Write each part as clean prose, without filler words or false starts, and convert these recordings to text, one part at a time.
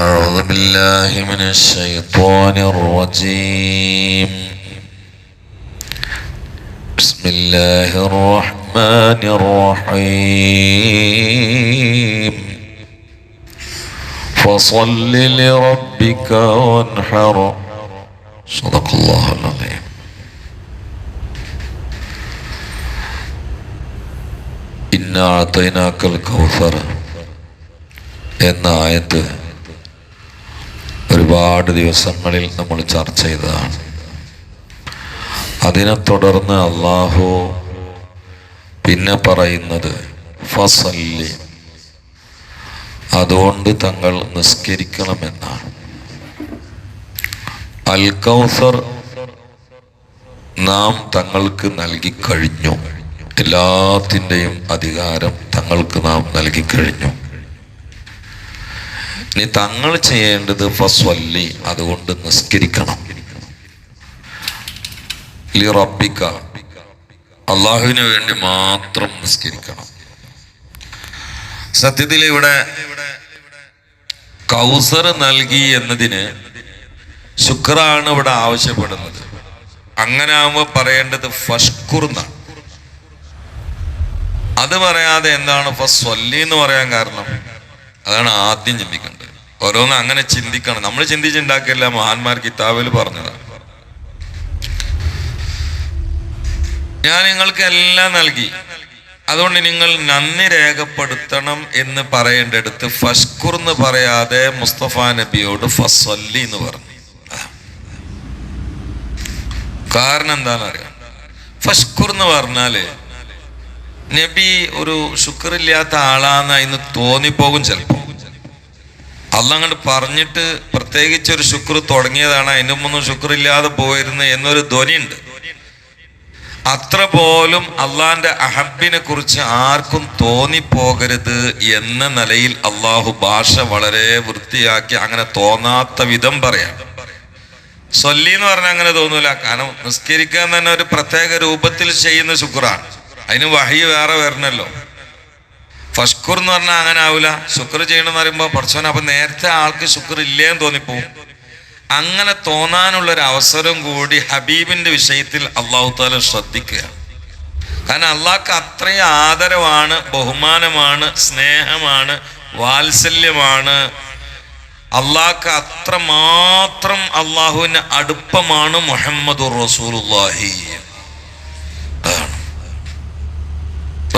أعوذ بالله من الشيطان الرجيم. بسم الله الرحمن الرحيم. فصل لربك وانحر. صدق الله العظيم. إنا أعطيناك الكوثر എന്ന ആയത്ത് ഒരുപാട് ദിവസങ്ങളിൽ നമ്മൾ ചർച്ച ചെയ്തതാണ്. അതിനെ തുടർന്ന് അള്ളാഹു പിന്നെ പറയുന്നത് ഫസല്ലി, അതുകൊണ്ട് തങ്ങൾ നിസ്കരിക്കണമെന്നാണ്. അൽ കൗസർ നാം തങ്ങൾക്ക് നൽകിക്കഴിഞ്ഞു. എല്ലാത്തിൻ്റെയും അധികാരം തങ്ങൾക്ക് നാം നൽകിക്കഴിഞ്ഞു. ഇനി തങ്ങൾ ചെയ്യേണ്ടത് ഫസ്വല്ലി, അതുകൊണ്ട് നിസ്കരിക്കണം. ലി റബ്ബിക, അള്ളാഹുവിന് വേണ്ടി മാത്രം നിസ്കരിക്കണം. സത്യത്തിൽ ഇവിടെ കൗസർ നൽകി എന്നതിന് ശുക്രാണ് ഇവിടെ ആവശ്യപ്പെടുന്നത്. അങ്ങനെ ആകുമ്പോൾ പറയേണ്ടത് ഫഷ്കുർ എന്നാണ്. അത് പറയാതെ എന്താണ് ഫസ്വല്ലി എന്ന് പറയാൻ കാരണം? അതാണ് ആദ്യം ചിന്തിക്കേണ്ടത്. ഓരോന്ന് അങ്ങനെ ചിന്തിക്കണം. നമ്മൾ ചിന്തിച്ചുണ്ടാക്കില്ല, മഹാന്മാർ കിതാബിൽ പറഞ്ഞതാണ്. ഞാൻ നിങ്ങൾക്ക് എല്ലാം നൽകി, അതുകൊണ്ട് നിങ്ങൾ നന്ദി രേഖപ്പെടുത്തണം എന്ന് പറയേണ്ടടുത്ത് ഫഷ്കുർ എന്ന് പറയാതെ മുസ്തഫ നബിയോട് ഫസ്വല്ലി എന്ന് പറഞ്ഞു. കാരണം എന്താണെന്ന് അറിയാം. ഫഷ്കുർ എന്ന് പറഞ്ഞാല് നബി ഒരു ശുക്രില്ലാത്ത ആളാന്ന് ഇന്ന് തോന്നിപ്പോകും. ചിലപ്പോൾ അള്ളാഹ് അങ്ങോട്ട് പറഞ്ഞിട്ട് പ്രത്യേകിച്ച് ഒരു ശുക്ർ തുടങ്ങിയതാണ്, അതിൻ്റെ മുമ്പൊന്നും ശുക്രില്ലാതെ പോയിരുന്നു എന്നൊരു ധ്വനിയുണ്ട്. അത്ര പോലും അള്ളാഹിന്റെ അഹബിനെ കുറിച്ച് ആർക്കും തോന്നിപ്പോകരുത് എന്ന നിലയിൽ അള്ളാഹു ഭാഷ വളരെ വൃത്തിയാക്കി അങ്ങനെ തോന്നാത്ത വിധം പറയാം. സ്വല്ലി എന്ന് പറഞ്ഞാൽ അങ്ങനെ തോന്നൂല. കാരണം നിസ്കരിക്കാൻ തന്നെ ഒരു പ്രത്യേക രൂപത്തിൽ ചെയ്യുന്ന ശുക്രാണ്. അതിന് വഹി വേറെ വരണല്ലോ. ഫഷ്കുർ എന്ന് പറഞ്ഞാൽ അങ്ങനെ ആവില്ല. ശുക്ർ ചെയ്യണമെന്ന് പറയുമ്പോൾ പഠിച്ചോൻ അപ്പൊ നേരത്തെ ആൾക്ക് ശുക്ർ ഇല്ലേന്ന് തോന്നിപ്പോവും. അങ്ങനെ തോന്നാനുള്ളൊരു അവസരം കൂടി ഹബീബിന്റെ വിഷയത്തിൽ അള്ളാഹു താല ശ്രദ്ധിക്കുക. കാരണം അള്ളാഹ്ക്ക് അത്രയും ആദരവാണ്, ബഹുമാനമാണ്, സ്നേഹമാണ്, വാത്സല്യമാണ്. അള്ളാഹ്ക്ക് അത്രമാത്രം അള്ളാഹുവിന് അടുപ്പമാണ് മുഹമ്മദുർ റസൂലുള്ളാഹി.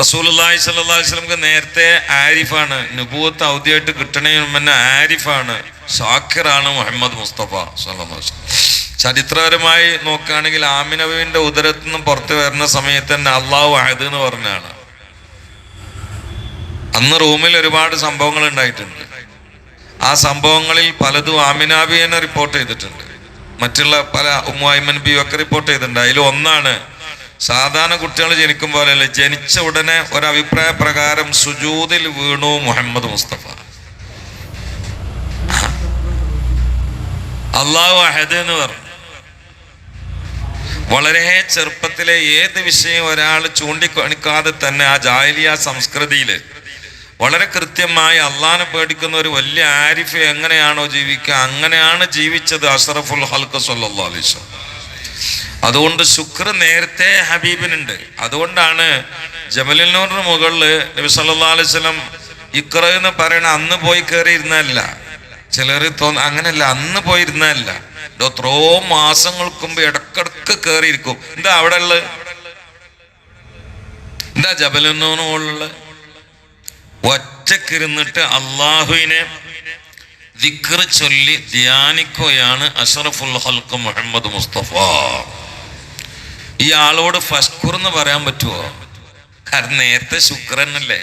റസൂലുള്ളാഹി സ്വല്ലല്ലാഹു അലൈഹി വസല്ലം നേരത്തെ ആരിഫാണ്. നുബുവത്ത് ഔദ്യമായിട്ട് കിട്ടണതിന് മുന്നേ ആരിഫാണ്, ഷാക്കിറാണ് മുഹമ്മദ് മുസ്തഫ സ്വല്ലല്ലാഹു അലൈഹി വസല്ലം. ചരിത്രപരമായി നോക്കുകയാണെങ്കിൽ ആമിനബിന്റെ ഉദരത്തിൽ നിന്നും പുറത്തു വരുന്ന സമയത്ത് തന്നെ അള്ളാഹു അഹദ് എന്ന് പറഞ്ഞാണ്. അന്ന് റൂമിൽ ഒരുപാട് സംഭവങ്ങൾ ഉണ്ടായിട്ടുണ്ട്. ആ സംഭവങ്ങളിൽ പലതും ആമിനാബി തന്നെ റിപ്പോർട്ട് ചെയ്തിട്ടുണ്ട്. മറ്റുള്ള പല ഉമ്മൈമൻ ബി ഒക്കെ റിപ്പോർട്ട് ചെയ്തിട്ടുണ്ട്. അതിൽ ഒന്നാണ്, സാധാരണ കുട്ടികൾ ജനിക്കും പോലെയല്ല, ജനിച്ച ഉടനെ ഒരഭിപ്രായ പ്രകാരം സുജൂദിൽ വീണു മുഹമ്മദ് മുസ്തഫ. അള്ളാഹു അഹദ് എന്ന് പറഞ്ഞു. വളരെ ചെറുപ്പത്തിലെ ഏത് വിഷയം ഒരാൾ ചൂണ്ടിക്കാണിക്കാതെ തന്നെ ആ ജാഹിലിയ സംസ്കൃതിയില് വളരെ കൃത്യമായി അള്ളാഹിനെ പേടിക്കുന്ന ഒരു വലിയ ആരിഫ് എങ്ങനെയാണോ ജീവിക്കുക അങ്ങനെയാണ് ജീവിച്ചത് അഷ്റഫുൽ ഖൽഖ് സ്വല്ലല്ലാഹു അലൈഹി വസല്ലം. അതുകൊണ്ട് ശുക്ർ നേരത്തെ ഹബീബിനുണ്ട്. അതുകൊണ്ടാണ് ജബലുൽ നൂറിന് മുകളിൽ നബി സല്ലല്ലാഹു അലൈഹി വസല്ലം ഇഖ്റ എന്ന് പറയണ അന്ന് പോയി കയറി ഇരുന്നല്ല. ചിലർ അങ്ങനല്ല, അന്ന് പോയിരുന്നല്ല, എത്രയോ മാസങ്ങൾക്ക് മുമ്പ് ഇടക്കിടക്ക് കയറിയിരിക്കും. എന്താ അവിടെ ഉള്ളത്? എന്താ ജബലുൽ നൂറിന് മുകളിലുള്ള ഒറ്റക്കിരുന്നിട്ട് അള്ളാഹുവിനെ ദിക്ർ ചൊല്ലി ധ്യാനിക്കുകയാണ് അഷ്റഫുൽ ഖൽഖ് മുഹമ്മദ് മുസ്തഫ. ഈ ആളോട് ഫഷ്കുർ എന്ന് പറയാൻ പറ്റുമോ? കാരണം നേരത്തെ ശുക്രനല്ലേ.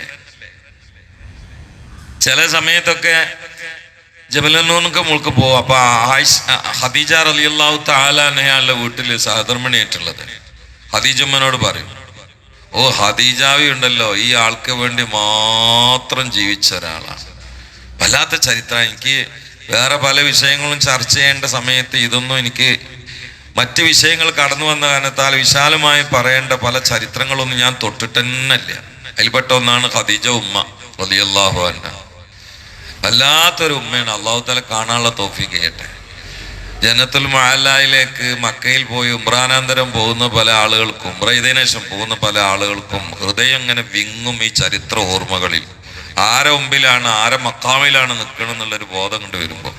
ചില സമയത്തൊക്കെ ജബലനൂർക്ക് മുൾക്ക് പോവും. അപ്പൊ ഖദീജ റളിയല്ലാഹു തആല അൻഹയുടെ വീട്ടില് സഹധർമ്മിണിയായിട്ടുള്ളത് ഖദീജമ്മനോട് പറയും, ഓ ഖദീജാവി ഉണ്ടല്ലോ, ഈ ആൾക്ക് വേണ്ടി മാത്രം ജീവിച്ച ഒരാളാണ്. വല്ലാത്ത ചരിത്രം. എനിക്ക് വേറെ പല വിഷയങ്ങളും ചർച്ച ചെയ്യേണ്ട സമയത്ത് ഇതൊന്നും എനിക്ക് മറ്റ് വിഷയങ്ങൾ കടന്നു വന്ന കാരണത്താൽ വിശാലമായി പറയേണ്ട പല ചരിത്രങ്ങളൊന്നും ഞാൻ തൊട്ടിട്ട് തന്നെയില്ല. അതിൽപ്പെട്ട ഒന്നാണ് ഖദീജ ഉമ്മ റളിയല്ലാഹു അൻഹ. വല്ലാത്തൊരു ഉമ്മയാണ്. അള്ളാഹു തആല കാണാനുള്ള തൗഫീഖ് ചെയ്യട്ടെ. ജന്നത്തുൽ മുഅല്ലയിലേക്ക് മക്കയിൽ പോയി ഉംറാനന്തരം പോകുന്ന പല ആളുകൾക്കും, ഉംറ ചെയ്തതിനു ശേഷം പോകുന്ന പല ആളുകൾക്കും ഹൃദയം ഇങ്ങനെ വിങ്ങും ഈ ചരിത്ര ഓർമ്മകളിൽ. ആരെ മുമ്പിലാണ്, ആരെ മക്കാമിലാണ് നിൽക്കണം എന്നുള്ളൊരു ബോധം കൊണ്ട് വരുമ്പോൾ.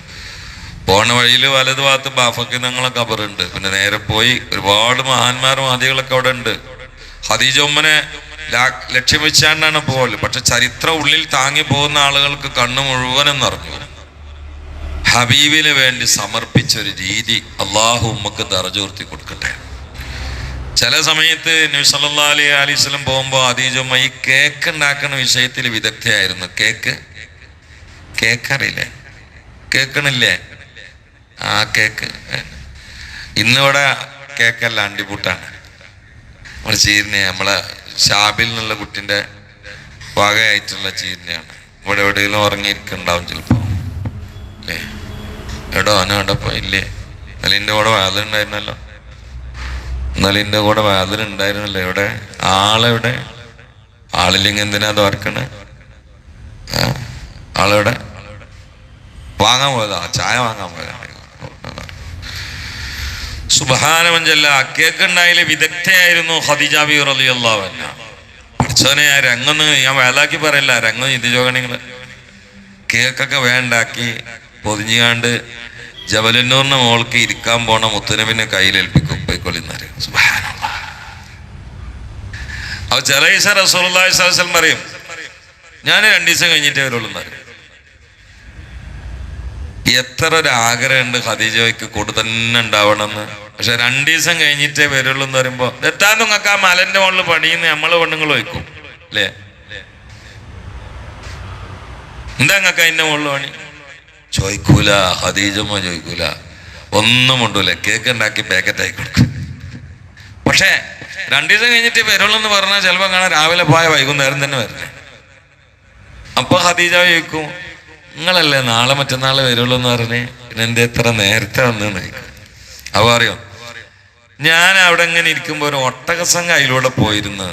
പോണ വഴിയിൽ വലതു ഭാഗത്ത് ബാഫക്കിനങ്ങളെ ഖബറുണ്ട്. പിന്നെ നേരെ പോയി ഒരുപാട് മഹാന്മാരും ആദികളൊക്കെ അവിടെ ഉണ്ട്. ഖദീജ ഉമ്മനെ ലക്ഷ്യം വെച്ചാണ്ടാണ് പോകല്. പക്ഷെ ചരിത്രം ഉള്ളിൽ താങ്ങി പോകുന്ന ആളുകൾക്ക് കണ്ണ് മുഴുവനും നിറഞ്ഞു. ഹബീബിന് വേണ്ടി സമർപ്പിച്ചൊരു രീതി അള്ളാഹു ഉമ്മക്ക് ദർജ ഉയർത്തി കൊടുക്കട്ടെ. ചില സമയത്ത് നബി സല്ലല്ലാഹു അലൈഹി വസല്ലം പോകുമ്പോൾ ഖദീജ ഉമ്മ ഈ കേക്ക് ഉണ്ടാക്കുന്ന വിഷയത്തിൽ വിദഗ്ധയായിരുന്നു. കേക്ക് അറിയില്ലേ? കേക്കണില്ലേ? ആ കേക്ക് ഇന്നിവിടെ കേക്കല്ല, അണ്ടിപ്പൂട്ടാണ്. നമ്മൾ ചീരനെ, നമ്മളെ ഷാബിൽ നിന്നുള്ള കുട്ടിൻ്റെ വകയായിട്ടുള്ള ചീരനെയാണ്. ഇവിടെ എവിടെയെങ്കിലും ഉറങ്ങിയിരിക്കുന്നുണ്ടാവും ചിലപ്പോൾ, അല്ലേ? എവിടോ അവനോടൊപ്പം ഇല്ലേ? എന്നാലും എൻ്റെ കൂടെ വാതിലുണ്ടായിരുന്നല്ലോ. എവിടെ ആളെവിടെ? ആളില്ലെങ്കിൽ എന്തിനാ അത് ഓർക്കണേ? ആളെവിടെ? വാങ്ങാൻ പോയതാ, ചായ വാങ്ങാൻ പോയതാ. സുബ്ഹാനഹു. കേക്ക് ഉണ്ടായാല് വിദഗ്ധയായിരുന്നു ഖദീജ ബി റളിയല്ലാഹു അൻഹ. പഠിച്ചവനെ, ആ രംഗൊന്ന് ഞാൻ വേലാക്കി പറയില്ല, രംഗം ചിന്തിച്ചോക നിങ്ങള്. കേക്കൊക്കെ വേണ്ടാക്കി പൊതിഞ്ഞാണ്ട് ജബലുന്നൂറിന്റെ മോൾക്ക് ഇരിക്കാൻ പോണ മുത്തുനബിനെ കയ്യിലേൽപ്പിക്കും, പോയിക്കൊള്ളിന്നാര്. സുബ്ഹാനല്ലാഹ്. അപ്പൊ ചില ദിവസം റസൂലുള്ളാഹി സ്വല്ലല്ലാഹു അലൈഹി വസല്ലം പറയും, ഞാൻ 2 ദിവസം കഴിഞ്ഞിട്ടേ വരുള്ളൂ എന്നാര്. എത്ര ഒരു ആഗ്രഹമുണ്ട് ഖദീജയ്ക്ക് കൂടെ തന്നെ ഉണ്ടാവണമെന്ന്. പക്ഷെ 2 ദിവസം കഴിഞ്ഞിട്ടേ വരുള്ളൂ എന്ന് പറയുമ്പോ എത്താൻ നിങ്ങൾക്ക് ആ മലന്റെ മുകളിൽ പണിയുന്ന നമ്മള് പെണ്ണുങ്ങൾ വയ്ക്കും, അല്ലേ? എന്താ നിങ്ങൾക്ക് അതിന്റെ മുകളിൽ പണി? ചോദിക്കൂല, ഖദീജമ്മ ചോദിക്കൂല, ഒന്നും കൊണ്ടൂല. കേക്ക് ഉണ്ടാക്കി പാക്കറ്റ് ആയി കൊടുക്കും. പക്ഷെ 2 ദിവസം കഴിഞ്ഞിട്ട് വരുള്ളൂ എന്ന് പറഞ്ഞാൽ ചിലപ്പോ കാണാൻ രാവിലെ പോയ വൈകുന്നേരം തന്നെ വരണേ. അപ്പൊ ഖദീജ ചോദിക്കും, നിങ്ങളല്ലേ നാളെ മറ്റന്നാൾ വരുള്ളൂ എന്ന് പറഞ്ഞേ, പിന്നെ എന്റെ എത്ര നേരത്തെ വന്നെന്ന് ചോദിക്കും. അപ്പൊ അറിയോ, ഞാൻ അവിടെ ഇങ്ങനെ ഇരിക്കുമ്പോ ഒരു ഒട്ടകസംഘ അതിലൂടെ പോയിരുന്നു.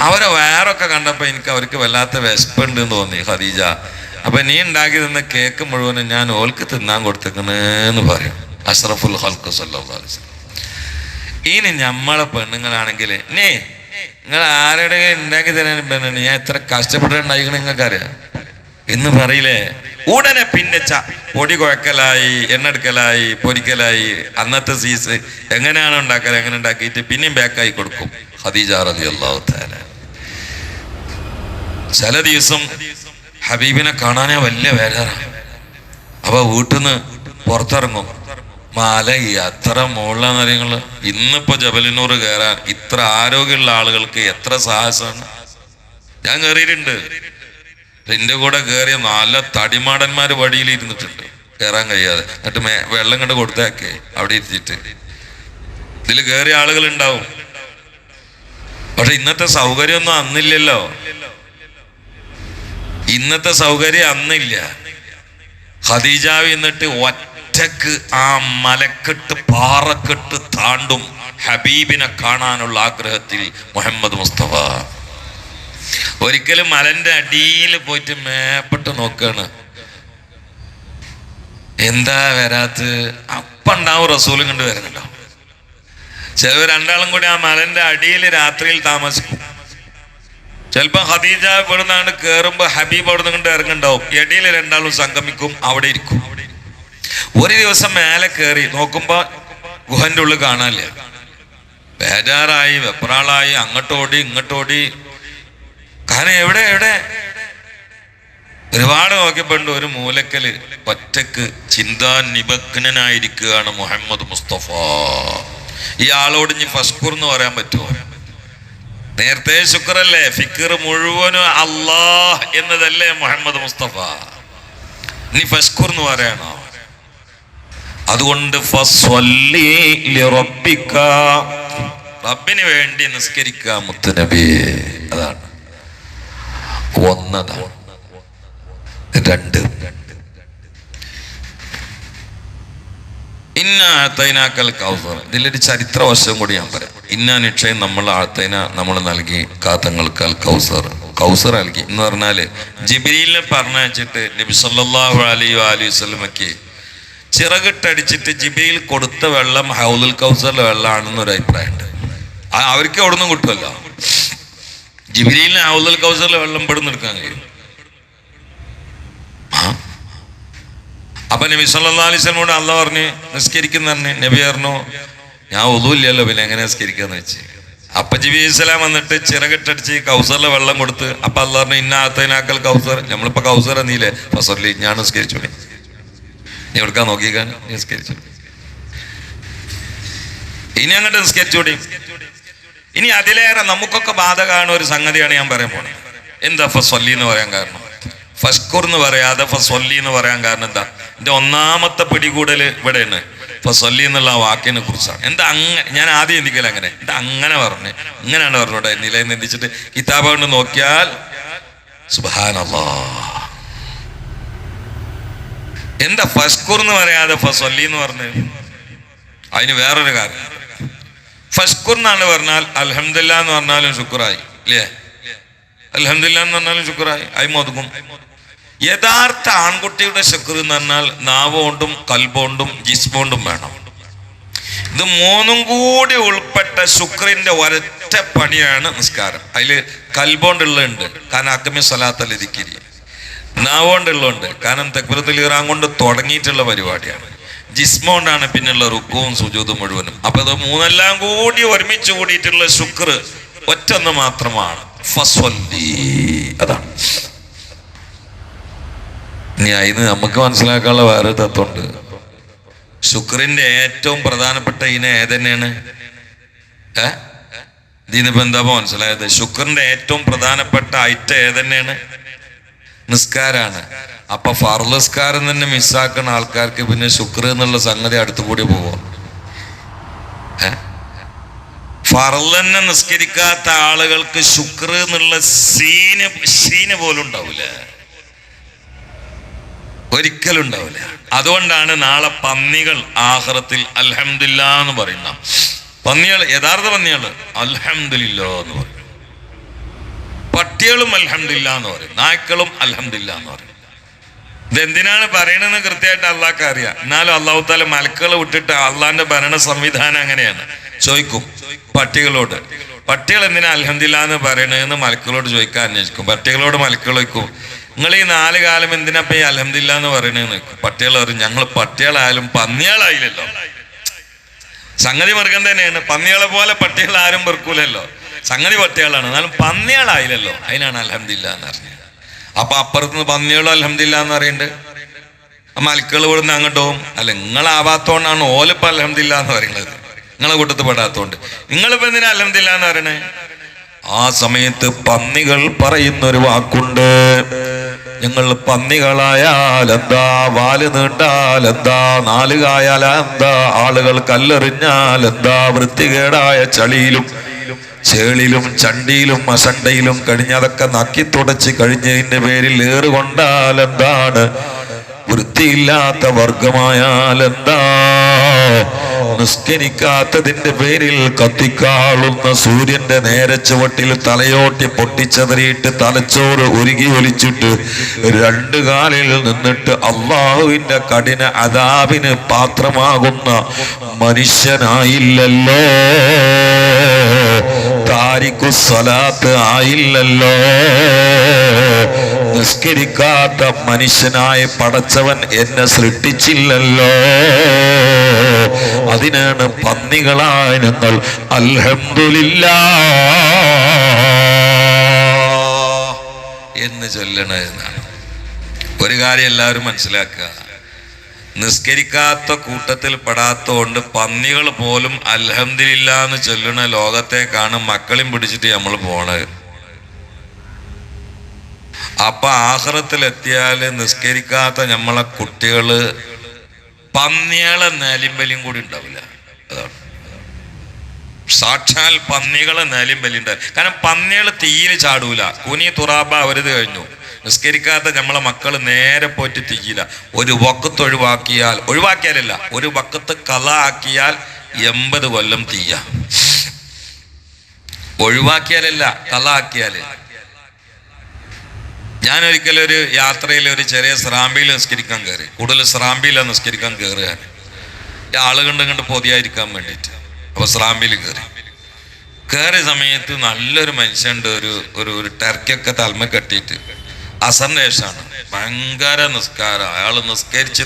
അവരെ വേറൊക്കെ കണ്ടപ്പോ അവർക്ക് വല്ലാത്ത വിശപ്പുണ്ട് എന്ന് തോന്നി ഖദീജ. അപ്പൊ നീ ഉണ്ടാക്കി തന്ന കേക്ക് മുഴുവനും ഞാൻ ഓൾക്ക് തിന്നാൻ കൊടുത്തേക്കണെന്ന് പറയും അഷ്റഫുൽ ഖൽഖ് സല്ലല്ലാഹു അലൈഹി വസല്ലം. ഇനി നമ്മളെ പെണ്ണുങ്ങളാണെങ്കിൽ നിങ്ങൾ ആരുടെ ഉണ്ടാക്കി തരാൻ പെണ്ണാണ്, ഞാൻ എത്ര കഷ്ടപ്പെട്ടുണ്ടായിക്കണ നിങ്ങൾക്കറിയാം എന്ന് പറയില്ലേ? ഉടനെ പിന്നെ പൊടി കുഴക്കലായി, എണ്ണെടുക്കലായി, പൊരിക്കലായി. അന്നത്തെ സീസ് എങ്ങനെയാണ് ഉണ്ടാക്കൽ, എങ്ങനെ ഉണ്ടാക്കിയിട്ട് പിന്നെയും ബാക്കായി കൊടുക്കും ഖദീജ റളിയല്ലാഹു തആല. ചില ദിവസം ഹബീബിനെ കാണാനേ വലിയ വേദാറാണ്. അപ്പൊ വീട്ടിൽ നിന്ന് പുറത്തിറങ്ങും, മല എത്ര മുകളിലാന്ന് അറിയങ്ങള്. ഇന്നിപ്പോ ജബലുന്നൂർ കയറാൻ ഇത്ര ആരോഗ്യമുള്ള ആളുകൾക്ക് എത്ര സാഹസമാണ്. ഞാൻ കയറിയിട്ടുണ്ട്. എന്റെ കൂടെ കയറിയ നല്ല തടിമാടന്മാര് വടിയിൽ ഇരുന്നിട്ടുണ്ട് കയറാൻ കഴിയാതെ. എന്നിട്ട് വെള്ളം കണ്ട് കൊടുത്താക്കേ അവിടെ ഇരുത്തിയിട്ട് ഇതിൽ കയറിയ ആളുകൾ ഉണ്ടാവും. പക്ഷെ ഇന്നത്തെ സൗകര്യമൊന്നും അന്നില്ലല്ലോ. ഇന്നത്തെ സൗകര്യം അന്നില്ല. ഖദീജാവ് എന്നിട്ട് ഒറ്റക്ക് ആ മലക്കെട്ട് പാറക്കെട്ട് താണ്ടും ഹബീബിനെ കാണാനുള്ള ആഗ്രഹത്തിൽ മുഹമ്മദ് മുസ്തഫ. ഒരിക്കലും മലന്റെ അടിയിൽ പോയിട്ട് മേപ്പെട്ട് നോക്കാണ്, എന്താ വരാത്ത്? അപ്പണ്ടാവും റസൂലും കണ്ട് വരുന്നുണ്ടോ. ചിലവർ 2 കൂടി ആ മലന്റെ അടിയിൽ രാത്രിയിൽ താമസിക്കും. ചിലപ്പോ ഖദീജ ഇവിടുന്നാണ്ട് കേറുമ്പോ ഹബീബ് അവിടെ നിന്ന് കണ്ട് ഇറങ്ങുണ്ടാവും. ഇടയിൽ 2 സംഗമിക്കും, അവിടെ ഇരിക്കും. ഒരു ദിവസം മേലെ കയറി നോക്കുമ്പോ ഗുഹന്റെ ഉള്ളിൽ കാണാനില്ല. ബേജാറായി, വെപ്രാളായി, അങ്ങോട്ടോടി ഇങ്ങോട്ടോടി. കാരണം എവിടെ ഒരുപാട് നോക്കിയപ്പോണ്ട് ഒരു മൂലക്കല് ഒറ്റക്ക് ചിന്താ നിമഗ്നനായിരിക്കുകയാണ് മുഹമ്മദ് മുസ്തഫ. ഈ ആളോട് ഇനി ഫസ്കുർ എന്ന് പറയാൻ പറ്റുമോ? നേരത്തെ ശുക്രല്ലേ, ഫിക്ർ മുഴുവനും അല്ലാഹ് എന്നതല്ലേ മുഹമ്മദ് മുസ്തഫ. ഇനി ഫസ്കുർ എന്ന് പറയണോ? അതുകൊണ്ട് റബ്ബിന് വേണ്ടി നിസ്കരിക്കുക മുത്തുനബി. അതാണ് ഒന്നതാണ്. 2, ഇന്ന ആതൈനാക്കൽ കൗസർ. ഇതിലൊരു ചരിത്ര വശം കൂടി ഞാൻ പറയാം. ഇന്ന നിശ്ചയം നമ്മൾ ആതൈന നമ്മൾ നൽകി കാതങ്ങൾക്ക് അൽ കൗസർ. കൗസർ നൽകി എന്ന് പറഞ്ഞാല് ജിബ്രീലിനെ പറഞ്ഞയച്ചിട്ട് നബി സല്ലല്ലാഹു അലൈഹി വസല്ലമക്ക് ചിറകിട്ടടിച്ചിട്ട് ജിബ്രീൽ കൊടുത്ത വെള്ളം ഹൗലുൽ കൗസറിലെ വെള്ളമാണെന്നൊരു അഭിപ്രായമുണ്ട്. അവർക്ക് അവിടെ നിന്നും കിട്ടുമല്ലോ. ജിബ്രീലിന് ഹൗലുൽ കൗസറിലെ വെള്ളം പെടുന്ന് എടുക്കാൻ കഴിയും. അപ്പൊ നബി സല്ലല്ലാഹു അലൈഹി വസല്ലമയോട് അള്ളാഹ് പറഞ്ഞു നിസ്കരിക്കുന്ന പറഞ്ഞു. നബി പറഞ്ഞു ഞാൻ ഒന്നുമില്ലല്ലോ പിന്നെ എങ്ങനെ നിസ്കരിക്കാന്ന് വെച്ച്. അപ്പൊ ജിബ്രീൽ അലൈഹിസ്സലാം വന്നിട്ട് ചിറകിട്ടടിച്ച് കൗസറിലെ വെള്ളം കൊടുത്ത് അപ്പൊ അള്ളാഹ് പറഞ്ഞു ഇന്ന ആത്തൈനാക്കൽ കൗസർ. നമ്മളിപ്പോ കൗസർ എന്നീലേ ഫസല്ലി ഞാൻ നിസ്കരിച്ചോളി. നീ എവിടുക്കാൻ നോക്കിക്കാൻ നിസ്കരിച്ചു. ഇനി അങ്ങോട്ട് നിസ്കരിച്ചോടി. ഇനി അതിലേറെ നമുക്കൊക്കെ ബാധകമാണ് ഒരു സംഗതിയാണ് ഞാൻ പറയാൻ പോണത്. എന്താ ഫസ്വല്ലി എന്ന് പറയാൻ കാരണം? ഫസ്കുർ എന്ന് പറയാതെ ഫസ്വല്ലി എന്ന് പറയാൻ കാരണം എന്താ? എന്റെ ഒന്നാമത്തെ പിടികൂടൽ ഇവിടെയാണ്. ഫസ്വല്ലി എന്നുള്ള വാക്കിനെ കുറിച്ചാണ്. എന്താ അങ്ങനെ? ഞാൻ ആദ്യം ചിന്തിക്കല അങ്ങനെ എന്താ അങ്ങനെ പറഞ്ഞ് ഇങ്ങനെയാണ് പറഞ്ഞോട്ടെ നിലയിൽ നിന്ദിച്ചിട്ട് കിതാബ് കൊണ്ട് നോക്കിയാൽ സുബ്ഹാനല്ലാഹ്. എന്താ ഫസ്കുർ എന്ന് പറയാതെ ഫസ്വല്ലി എന്ന് പറഞ്ഞത്? അതിന് വേറൊരു കാരണം. ഫസ്കുർ എന്നാണ് പറഞ്ഞാൽ അൽഹംദുലില്ലാ എന്ന് പറഞ്ഞാലും ശുക്രായി ഇല്ലേ? അൽഹംദുലില്ലാ എന്ന് പറഞ്ഞാലും ശുക്രായി ആയി ഒതുങ്ങും. യഥാർത്ഥ ആൺകുട്ടിയുടെ ശുക്ർ എന്ന് പറഞ്ഞാൽ നാവുകൊണ്ടും കൽബോണ്ടും ജിസ്മോണ്ടും വേണം. ഇത് മൂന്നും കൂടി ഉൾപ്പെട്ട ശുക്രിന്റെ ഒരൊറ്റ പണിയാണ് നിസ്കാരം. അതില് കൽബോണ്ടുള്ളുണ്ട് കാരണം അഖ്മി സ്വലാത്തൽ ദിക്രി, നാവുകൊണ്ടുള്ളുണ്ട് കാരണം തക്ബീറത്തുൽ ഇഹ്റാം കൊണ്ട് തുടങ്ങിയിട്ടുള്ള പരിപാടിയാണ്, ജിസ്മോണ്ടാണ് പിന്നുള്ള റുക്കുവും സുജൂദും മുഴുവനും. അപ്പൊ ഇത് മൂന്നെല്ലാം കൂടി ഒരുമിച്ച് കൂടിയിട്ടുള്ള ശുക്ർ ഒറ്റൊന്ന് മാത്രമാണ് ഫസ്വല്ലി. അതാണ്. ഇനി അതിന് നമുക്ക് മനസ്സിലാക്കാനുള്ള വേറെ തത്വമുണ്ട്. ശുക്രിന്റെ ഏറ്റവും പ്രധാനപ്പെട്ട ഇനം ഏതന്നെയാണ്? ഇതിനിപ്പോ എന്താ മനസ്സിലായത്? ശുക്രിന്റെ ഏറ്റവും പ്രധാനപ്പെട്ട ഐറ്റം ഏതന്നെയാണ്? നിസ്കാരാണ്. അപ്പൊ ഫർള് നിസ്കാരം തന്നെ മിസ്സാക്കുന്ന ആൾക്കാർക്ക് പിന്നെ ശുക്ർ എന്നുള്ള സംഗതി അടുത്തുകൂടി പോവും. ഫർള് തന്നെ നിസ്കരിക്കാത്ത ആളുകൾക്ക് ശുക്ർ എന്നുള്ള സീന് പോലും ഉണ്ടാവില്ല, ഒരിക്കലും ഉണ്ടാവില്ല. അതുകൊണ്ടാണ് നാളെ പന്നികൾ ആഖിറത്തിൽ അൽഹംദുലില്ലാ എന്ന് പറയുന്ന പന്നികൾ, യഥാർത്ഥ പന്നികൾ അൽഹംദുലില്ലാ എന്ന് പറയും. പട്ടികളും അൽഹംദുലില്ലാ എന്ന് പറയും, നായ്ക്കളും അൽഹംദുലില്ലാ എന്ന് പറയും. ഇതെന്തിനാണ് പറയണെന്ന് കൃത്യമായിട്ട് അള്ളാഹ്ക്ക് അറിയാം. എന്നാലും അള്ളാഹു താല മലക്കുകളെ വിട്ടിട്ട് അള്ളാഹിന്റെ ഭരണ സംവിധാനം അങ്ങനെയാണ്. ചോദിക്കും പട്ടികളോട്, പട്ടികൾ എന്തിനാ അൽഹംദുലില്ലാ എന്ന് പറയണതെന്ന് മലക്കുകളോട് ചോദിക്കാൻ അന്വേഷിക്കും. പട്ടികളോട് മലക്കുകൾ ചോദിക്കും നിങ്ങൾ ഈ 4 കാലം എന്തിനാ ഈ അൽഹംദുലില്ലാ എന്ന് പറയണേന്ന്. പട്ടികൾ പറയും ഞങ്ങൾ പട്ടികളായാലും പന്നികളായില്ലല്ലോ. സംഗതി മൃഗം തന്നെയാണ്. പന്നികളെ പോലെ പട്ടികൾ ആരും വെറുക്കൂലല്ലോ. സംഗതി പട്ടികളാണ്, എന്നാലും പന്നികളായില്ലല്ലോ, അതിനാണ് അൽഹംദുലില്ലാ എന്ന് പറഞ്ഞത്. അപ്പൊ അപ്പുറത്തുനിന്ന് പന്നികളും അൽഹംദുലില്ലാ എന്ന് പറയുന്നുണ്ട്. മലക്കുകൾ ഇവിടുന്ന് അങ്ങോട്ട് പോകും. അല്ല നിങ്ങളാവാത്തോണ്ടാണ് ഓലിപ്പ അൽഹംദുലില്ലാ എന്ന് പറയുന്നത്, നിങ്ങളെ കൂട്ടത്തിൽ പെടാത്തോണ്ട്. നിങ്ങളിപ്പോ എന്തിനാ അൽഹംദുലില്ലാ എന്ന് പറയണേ? ആ സമയത്ത് പന്നികൾ പറയുന്നൊരു വാക്കുണ്ട്, ഞങ്ങൾ പന്നികളായാൽ എന്താ, വാല് നീണ്ടാൽ എന്താ, 4 കായാൽ എന്താ, ആളുകൾ കല്ലെറിഞ്ഞാൽ എന്താ, വൃത്തികേടായ ചളിയിലും ചേളിലും ചണ്ടിയിലും മസണ്ടയിലും കഴിഞ്ഞതൊക്കെ നക്കി തുടച്ച് കഴിഞ്ഞതിന്റെ പേരിൽ ഏറുകൊണ്ടാൽ എന്താണ്, വൃത്തിയില്ലാത്ത വർഗമായാൽ എന്താ, നിസ്കരിക്കാത്തതിന്റെ പേരിൽ കത്തിക്കാളുന്ന സൂര്യന്റെ നേരെ ചുവട്ടിൽ തലയോട്ടി പൊട്ടിച്ചതറിയിട്ട് തലച്ചോറ് ഉരുകി ഒലിച്ചിട്ട് 2 കാലിൽ നിന്നിട്ട് അള്ളാഹുവിന്റെ കഠിന അദാബിന് പാത്രമാകുന്ന മനുഷ്യനായില്ലല്ലോ, താരിഖു സ്വലാത്ത് ആയില്ലല്ലോ, നിസ്കരിക്കാത്ത മനുഷ്യനായി പടച്ചവൻ എന്നെ സൃഷ്ടിച്ചില്ലല്ലോ. അതിനാണ് പന്നികളായ ഞങ്ങൾ അൽഹംദുലില്ലാ എന്ന് ചൊല്ലണമെന്നാണ്. ഒരു കാര്യം എല്ലാവരും മനസ്സിലാക്കുക, നിസ്കരിക്കാത്ത കൂട്ടത്തിൽ പെടാത്തോണ്ട് പന്നികൾ പോലും അൽഹംദുലില്ലാ എന്ന് ചൊല്ലണ ലോകത്തേക്കാണ് മക്കളെയും പിടിച്ചിട്ട് നമ്മൾ പോണത്. അപ്പൊ ആഖിറത്തിലെത്തിയാല് നിസ്കരിക്കാത്ത നമ്മളെ കുട്ടികള് പന്നികളെ നേലിമ്പലിയും കൂടി ഉണ്ടാവില്ല. അതാണ് സാക്ഷാൽ പന്നികളെ നേലിമ്പലി ഉണ്ടാവും. കാരണം പന്നികൾ തീരെ ചാടൂല. കുനി തുറാബ അവരത് കഴിഞ്ഞു. നിസ്കരിക്കാത്ത നമ്മളെ മക്കൾ നേരെ പോയിട്ട് തീയില്ല. ഒരു വക്കത്ത് ഒഴിവാക്കിയാലല്ല, ഒരു വക്കത്ത് കല ആക്കിയാൽ 80 കൊല്ലം തീയ. ഒഴിവാക്കിയാലല്ല, കല ആക്കിയാല് ഞാനൊരിക്കലും ഒരു യാത്രയിൽ ഒരു ചെറിയ സ്രാമ്പിയിൽ നിസ്കരിക്കാൻ കയറി. കൂടുതൽ സ്രാമ്പിയിലാണ് നിസ്കരിക്കാൻ കയറുക. ആള് കണ്ട് പൊതിയായിരിക്കാൻ വേണ്ടിയിട്ട്. അപ്പോൾ സ്രാമ്പിയിൽ കയറിയ സമയത്ത് നല്ലൊരു മനുഷ്യണ്ട്, ഒരു ടർക്കിയൊക്കെ തലമ കെട്ടിയിട്ട്. അസറിൻ്റെ ശേഷമാണ്. ഭയങ്കര നിസ്കാരം. അയാൾ നിസ്കരിച്ച്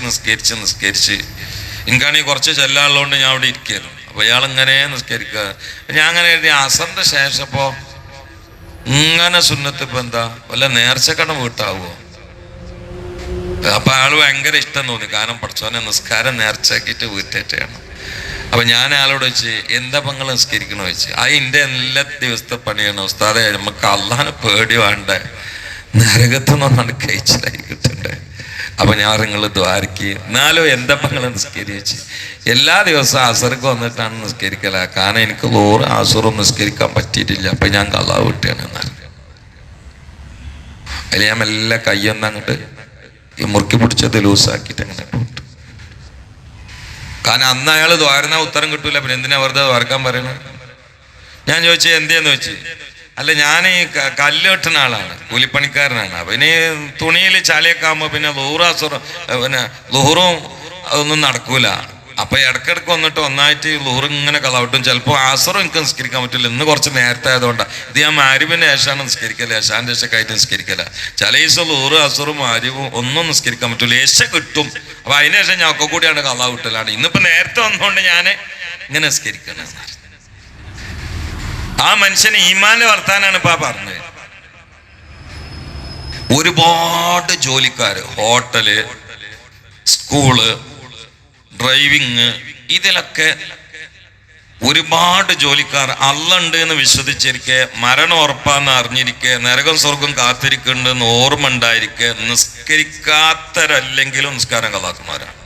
എനിക്കാണെങ്കിൽ കുറച്ച് ചെല്ലാനുള്ളതുകൊണ്ട് ഞാൻ അവിടെ ഇരിക്കുകയായിരുന്നു. അപ്പോൾ ഇയാളിങ്ങനെ നിസ്കരിക്കുക. ഞാൻ അങ്ങനെ എഴുതി അസറിൻ്റെ ശേഷം ഇപ്പോൾ ഇങ്ങനെ സുന്നത്ത് ഇപ്പം എന്താ വല്ല നേർച്ചക്കട വീട്ടാവുമോ? അപ്പൊ അയാൾ ഭയങ്കര ഇഷ്ടം തോന്നി. കാരണം പഠിച്ചോനെ നിസ്കാരം നേർച്ചയാക്കിയിട്ട് വീട്ടിട്ടാണ്. അപ്പൊ ഞാൻ അയാളോട് വെച്ച് എന്താ പങ്ങൾ നിസ്കരിക്കണോ വെച്ച്. എൻ്റെ എല്ലാ ദിവസത്തെ പണിയാണ് ഉസ്താദെ, നമുക്ക് അള്ളാനെ പേടി വേണ്ടേ, നരകത്തുനിന്നാണ് കഴിച്ചിലായി കിട്ടണ്ടേ. അപ്പൊ ഞാൻ നിങ്ങൾ ദ്വാരക്ക് എന്നാലും എന്താ പങ്ങൾ നിസ്കരിച്ച് എല്ലാ ദിവസവും അസർക്ക് വന്നിട്ടാണ് നിസ്കരിക്കല. കാരണം എനിക്ക് ലോറ് അസുറും നിസ്കരിക്കാൻ പറ്റിയിട്ടില്ല. അപ്പൊ ഞാൻ കള്ളാ വിട്ടാണ്. എന്നാൽ അതിൽ ഞാൻ എല്ലാ കയ്യൊന്നും അങ്ങോട്ട് ഈ മുറുക്കി പിടിച്ചത് ലൂസാക്കിയിട്ട് അങ്ങനെ പോയിട്ട്. കാരണം അന്ന് അയാൾ ദ്വാരുന്ന ഉത്തരം കിട്ടൂല. പിന്നെ എന്തിനാ വെറുതെ ദ്വാരക്കാൻ പറയണത്? ഞാൻ ചോദിച്ചു എന്തിയെന്ന് വെച്ച്. അല്ല, ഞാൻ ഈ കല്ല് കെട്ടുന്ന ആളാണ്, കൂലിപ്പണിക്കാരനാണ്. അപ്പൊ ഇനി തുണിയിൽ ചളിയൊക്കെ ആകുമ്പോ പിന്നെ ലുഹറും അതൊന്നും നടക്കൂല. അപ്പൊ ഇടക്കിടക്ക് വന്നിട്ട് ഒന്നായിട്ട് ലുഹർ ഇങ്ങനെ കളാവട്ടും. ചിലപ്പോൾ ആസറും എനിക്ക് നിസ്കരിക്കാൻ പറ്റില്ല. ഇന്ന് കുറച്ച് നേരത്തെ ആയതുകൊണ്ടാണ്. ഇത് ഞാൻ മാരിബിന്റെ ശേഷമാണ് നിസ്കരിക്കല, യശാന്റെ ശേഷക്കായിട്ട് നിസ്കരിക്കല. ചില ദിവസം ലുഹറും അസറും മാരിബും ഒന്നും നിസ്കരിക്കാൻ പറ്റൂല. യശ കിട്ടും. അപ്പൊ അതിന് ശേഷം ഞാൻ ഒക്കെ കൂടിയാണ് കളാ വിട്ടലാണ്. ഇന്നിപ്പോ നേരത്തെ വന്നുകൊണ്ട് ഞാൻ ഇങ്ങനെ നിസ്കരിക്കണം. ആ മനുഷ്യന് ഈമാന്റെ വർത്താനാണ് ഇപ്പൊ പറഞ്ഞത്. ഒരുപാട് ജോലിക്കാര്, ഹോട്ടല്, സ്കൂള്, ഡ്രൈവിങ്, ഇതിലൊക്കെ ഒരുപാട് ജോലിക്കാർ അള്ളുണ്ട് എന്ന് വിശ്വസിച്ചിരിക്കെ, മരണം ഉറപ്പാന്ന് അറിഞ്ഞിരിക്കെ, നരകം സ്വർഗം കാത്തിരിക്കുന്നുണ്ടെന്ന് ഓർമ്മ ഉണ്ടായിരിക്കെ നിസ്കരിക്കാത്തരല്ലെങ്കിലും നിസ്കാരം കളാക്കുന്നവരാണ്.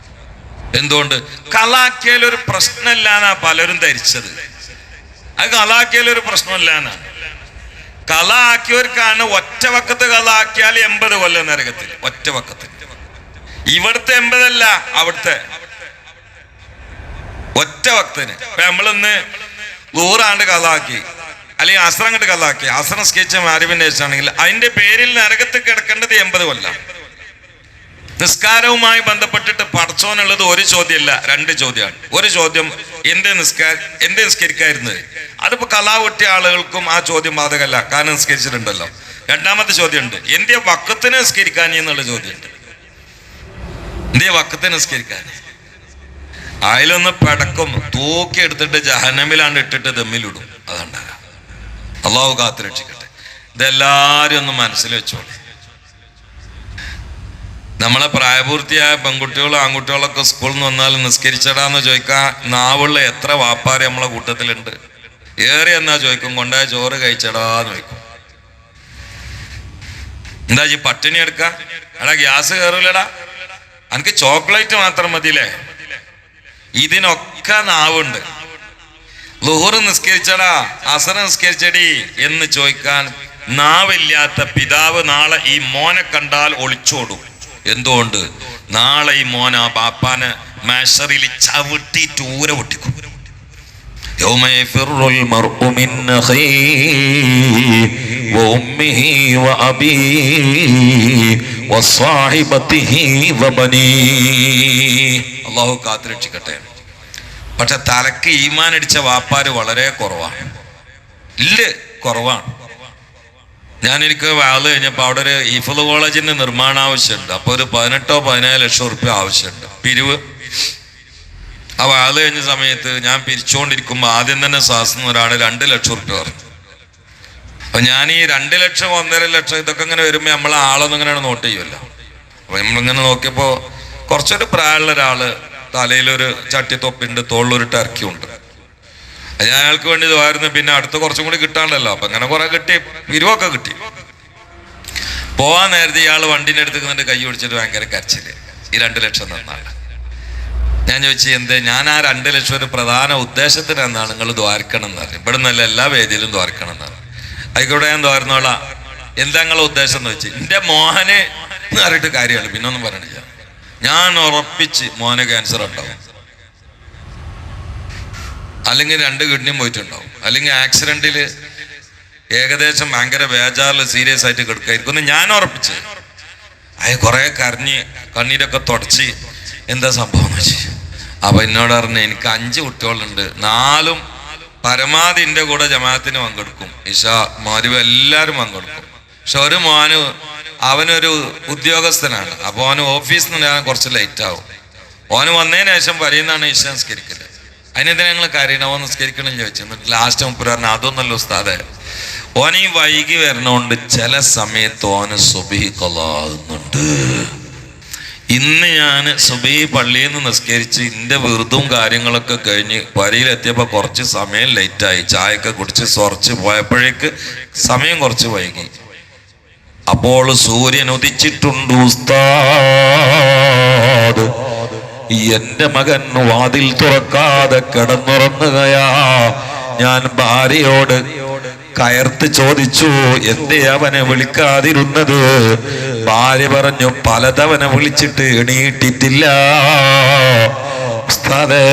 എന്തുകൊണ്ട്? കളാക്കിയാലൊരു പ്രശ്നമില്ലാന്നാ പലരും ധരിച്ചത്. അത് കളാക്കിയാലൊരു പ്രശ്നമില്ലാന്നാ. കളാക്കിയവർക്കാണ് ഒറ്റ വക്കത്ത് കളാക്കിയാൽ 80 കൊല്ലം നരകത്തിൽ. ഒറ്റ വക്കത്ത്. ഇവിടുത്തെ 80 അല്ല, അവിടുത്തെ ഒറ്റ വക്തന്. ഇപ്പൊ നമ്മളിന്ന് 100 ആണ്ട് കളാക്കി, അല്ലെങ്കിൽ അസ്രം അങ്ങോട്ട് കളാക്കി, അസ്രം സ്കെച്ച് മാരിവിന്റെ ശേഷമാണെങ്കിൽ അതിന്റെ പേരിൽ നരകത്ത് കിടക്കേണ്ടത് 80 കൊല്ലം. നിസ്കാരവുമായി ബന്ധപ്പെട്ടിട്ട് പടച്ചോനുള്ളത് ഒരു ചോദ്യമല്ല, 2 ചോദ്യമാണ്. ഒരു ചോദ്യം എന്ത് നിസ്കരിക്കായിരുന്നത്? അതിപ്പോ കലാ പൊട്ടിയ ആളുകൾക്കും ആ ചോദ്യം ബാധകമല്ല, കാരണം നിസ്കരിച്ചിട്ടുണ്ടല്ലോ. രണ്ടാമത്തെ ചോദ്യമുണ്ട്, എന്തേ വക്കത്തിന് നിസ്കരിക്കാൻ എന്നുള്ള ചോദ്യമുണ്ട്. എന്തേ വക്കത്തിന് നിസ്കരിക്കാൻ? അതിലൊന്ന് പടക്കും, തൂക്കി എടുത്തിട്ട് ജഹന്നമിലാണ്ട് ഇട്ടിട്ട് ദമ്മിലിടും. അതുണ്ടാകാം. അള്ളാഹു കാത്തുരക്ഷിക്കട്ടെ. ഇതെല്ലാരും ഒന്ന് മനസ്സിൽ വെച്ചോളൂ. നമ്മളെ പ്രായപൂർത്തിയായ പെൺകുട്ടികളും ആൺകുട്ടികളൊക്കെ സ്കൂളിൽ നിന്ന് വന്നാൽ നിസ്കരിച്ചടാന്ന് ചോദിക്കാൻ നാവുള്ള എത്ര വാപ്പാര് നമ്മളെ കൂട്ടത്തിലുണ്ട്? ഏറെ എന്നാ ചോദിക്കും, കൊണ്ടായ ചോറ് കഴിച്ചടാന്ന് ചോദിക്കും. എന്താ ഈ പട്ടിണി എടുക്ക? എടാ ഗ്യാസ് കയറൂലടാ, എനിക്ക് ചോക്ലേറ്റ് മാത്രം മതിയില്ലേ? ഇതിനൊക്കെ നാവുണ്ട്. ളുഹർ നിസ്കരിച്ചടാ, അസർ നിസ്കരിച്ചടി എന്ന് ചോദിക്കാൻ നാവില്ലാത്ത പിതാവ് നാളെ ഈ മോനെ കണ്ടാൽ ഒളിച്ചോടും. എന്തുകൊണ്ട്? നാളെ ഈ മോൻ ആ ബാപ്പാനെ മാഷറിൽ ചവിട്ടിയിട്ട് ഊര പൊട്ടിക്കും. അള്ളാഹു കാത്തുരക്ഷിക്കട്ടെ. പക്ഷെ തലക്ക് ഈമാൻ അടിച്ച വാപ്പാര് വളരെ കുറവാണ്. കുറവാണ്. ഞാനെനിക്ക് വാള് കഴിഞ്ഞപ്പോൾ അവിടെ ഒരു ഹിഫ്ള് കോളേജിന്റെ നിർമ്മാണം ആവശ്യമുണ്ട്. അപ്പോൾ ഒരു 18-17 ലക്ഷം റുപ്യ ആവശ്യമുണ്ട് പിരിവ്. ആ വാള് കഴിഞ്ഞ സമയത്ത് ഞാൻ പിരിച്ചുകൊണ്ടിരിക്കുമ്പോൾ ആദ്യം തന്നെ സാസിന് ഒരാൾ 2 ലക്ഷം റുപ്യ പറഞ്ഞു. അപ്പൊ ഞാൻ ഈ 2 ലക്ഷം 1.5 ലക്ഷം ഇതൊക്കെ ഇങ്ങനെ വരുമ്പോൾ നമ്മളെ ആളൊന്നും ഇങ്ങനെയാണ് നോട്ട് ചെയ്യുമല്ലോ. അപ്പൊ നമ്മളിങ്ങനെ നോക്കിയപ്പോൾ കുറച്ചൊരു പ്രായമുള്ള ഒരാള്, തലയിലൊരു ചട്ടിത്തൊപ്പിണ്ട്, തോളിലൊരു ടർക്കിയുണ്ട്. അയാൾക്ക് വേണ്ടി ഇതായിരുന്നു. പിന്നെ അടുത്ത് കുറച്ചും കൂടി കിട്ടാണ്ടല്ലോ. അപ്പൊ അങ്ങനെ കുറെ കിട്ടി, പിരിവൊക്കെ കിട്ടി. പോവാൻ നേരത്തെ ഇയാൾ വണ്ടിൻ്റെ അടുത്ത് നിന്നിട്ട് കൈ പിടിച്ചിട്ട് ഭയങ്കര കരച്ചില്, ഈ 2 ലക്ഷം തന്നാണ്. ഞാൻ ചോദിച്ചു എന്തേ? ഞാൻ ആ 2 ലക്ഷം ഒരു പ്രധാന ഉദ്ദേശത്തിന് എന്നാണ്, നിങ്ങൾ ദ്വാരക്കണം എന്ന് പറഞ്ഞു. ഇവിടെ നിന്നല്ല എല്ലാ വേദിയിലും ദ്വാരക്കണം എന്നാണ്. ആയിക്കോട്ടെ, ഞാൻ ദ്വാരുന്നോളാം. എന്താ നിങ്ങളെ ഉദ്ദേശം എന്ന് വെച്ച്, എൻ്റെ മോഹനെ എന്ന് പറഞ്ഞിട്ട് കാര്യമാണ്, പിന്നെ ഒന്നും പറയണില്ല. ഞാൻ ഉറപ്പിച്ച് മോനെ ക്യാൻസർ ഉണ്ടാവും, അല്ലെങ്കിൽ 2 കിഡ്നിയും പോയിട്ടുണ്ടാവും, അല്ലെങ്കിൽ ആക്സിഡന്റിൽ ഏകദേശം ഭയങ്കര ബേജാറിൽ സീരിയസ് ആയിട്ട് കിടക്കായിരിക്കും ഞാൻ ഉറപ്പിച്ച്. കുറെ കരഞ്ഞ് കണ്ണീരൊക്കെ തുടച്ച് എന്താ സംഭവം എന്ന് വെച്ച്. അപ്പൊ എന്നോട് പറഞ്ഞു, എനിക്ക് 5 കുട്ടികളുണ്ട്, 4ഉം പരമാവധി എൻ്റെ കൂടെ ജമാഅത്തിന് പങ്കെടുക്കും, ഇശാ മഗ്‌രിബ് എല്ലാവരും പങ്കെടുക്കും. പക്ഷെ ഒരു മോന്, അവനൊരു ഉദ്യോഗസ്ഥനാണ്. അപ്പോൾ അവന് ഓഫീസിൽ നിന്ന് ഞാൻ കുറച്ച് ലേറ്റ് ആവും. ഓന് വന്നതിന് ശേഷം പറയുന്നതാണ് ഇശ നിസ്കരിക്കല്. അതിനെന്തിനാ ഞങ്ങൾ കരയണോ നിസ്കരിക്കണം ചോദിച്ചു. എന്നിട്ട് ലാസ്റ്റ് മുപ്പര് പറഞ്ഞു, അതൊന്നല്ല ഉസ്താദേ, ഓനീ വൈകി വരണോണ്ട് ചില സമയത്ത് ഓന് സുബ്ഹി ഖളാകുന്നുണ്ട്. ഇന്ന് ഞാൻ സുബ്ഹി പള്ളിയിൽ നിന്ന് നിസ്കരിച്ച് എൻ്റെ വെറുതും കാര്യങ്ങളൊക്കെ കഴിഞ്ഞ് വരിയിലെത്തിയപ്പോൾ കുറച്ച് സമയം ലേറ്റായി. ചായയൊക്കെ കുടിച്ച് കുറച്ച് പോയപ്പോഴേക്ക് സമയം കുറച്ച് വൈകി. അപ്പോൾ സൂര്യൻ ഉദിച്ചിട്ടുണ്ട് ഉസ്താദ്. എന്റെ മകൻ വാതിൽ തുറക്കാതെ കിടന്നുറങ്ങുകയാ. ഞാൻ ഭാര്യയോട് കയർത്ത് ചോദിച്ചു, എന്തേ അവനെ വിളിക്കാതിരുന്നത്? ഭാര്യ പറഞ്ഞു, പലതവണ വിളിച്ചിട്ട് എണീറ്റിട്ടില്ല ഉസ്താദേ.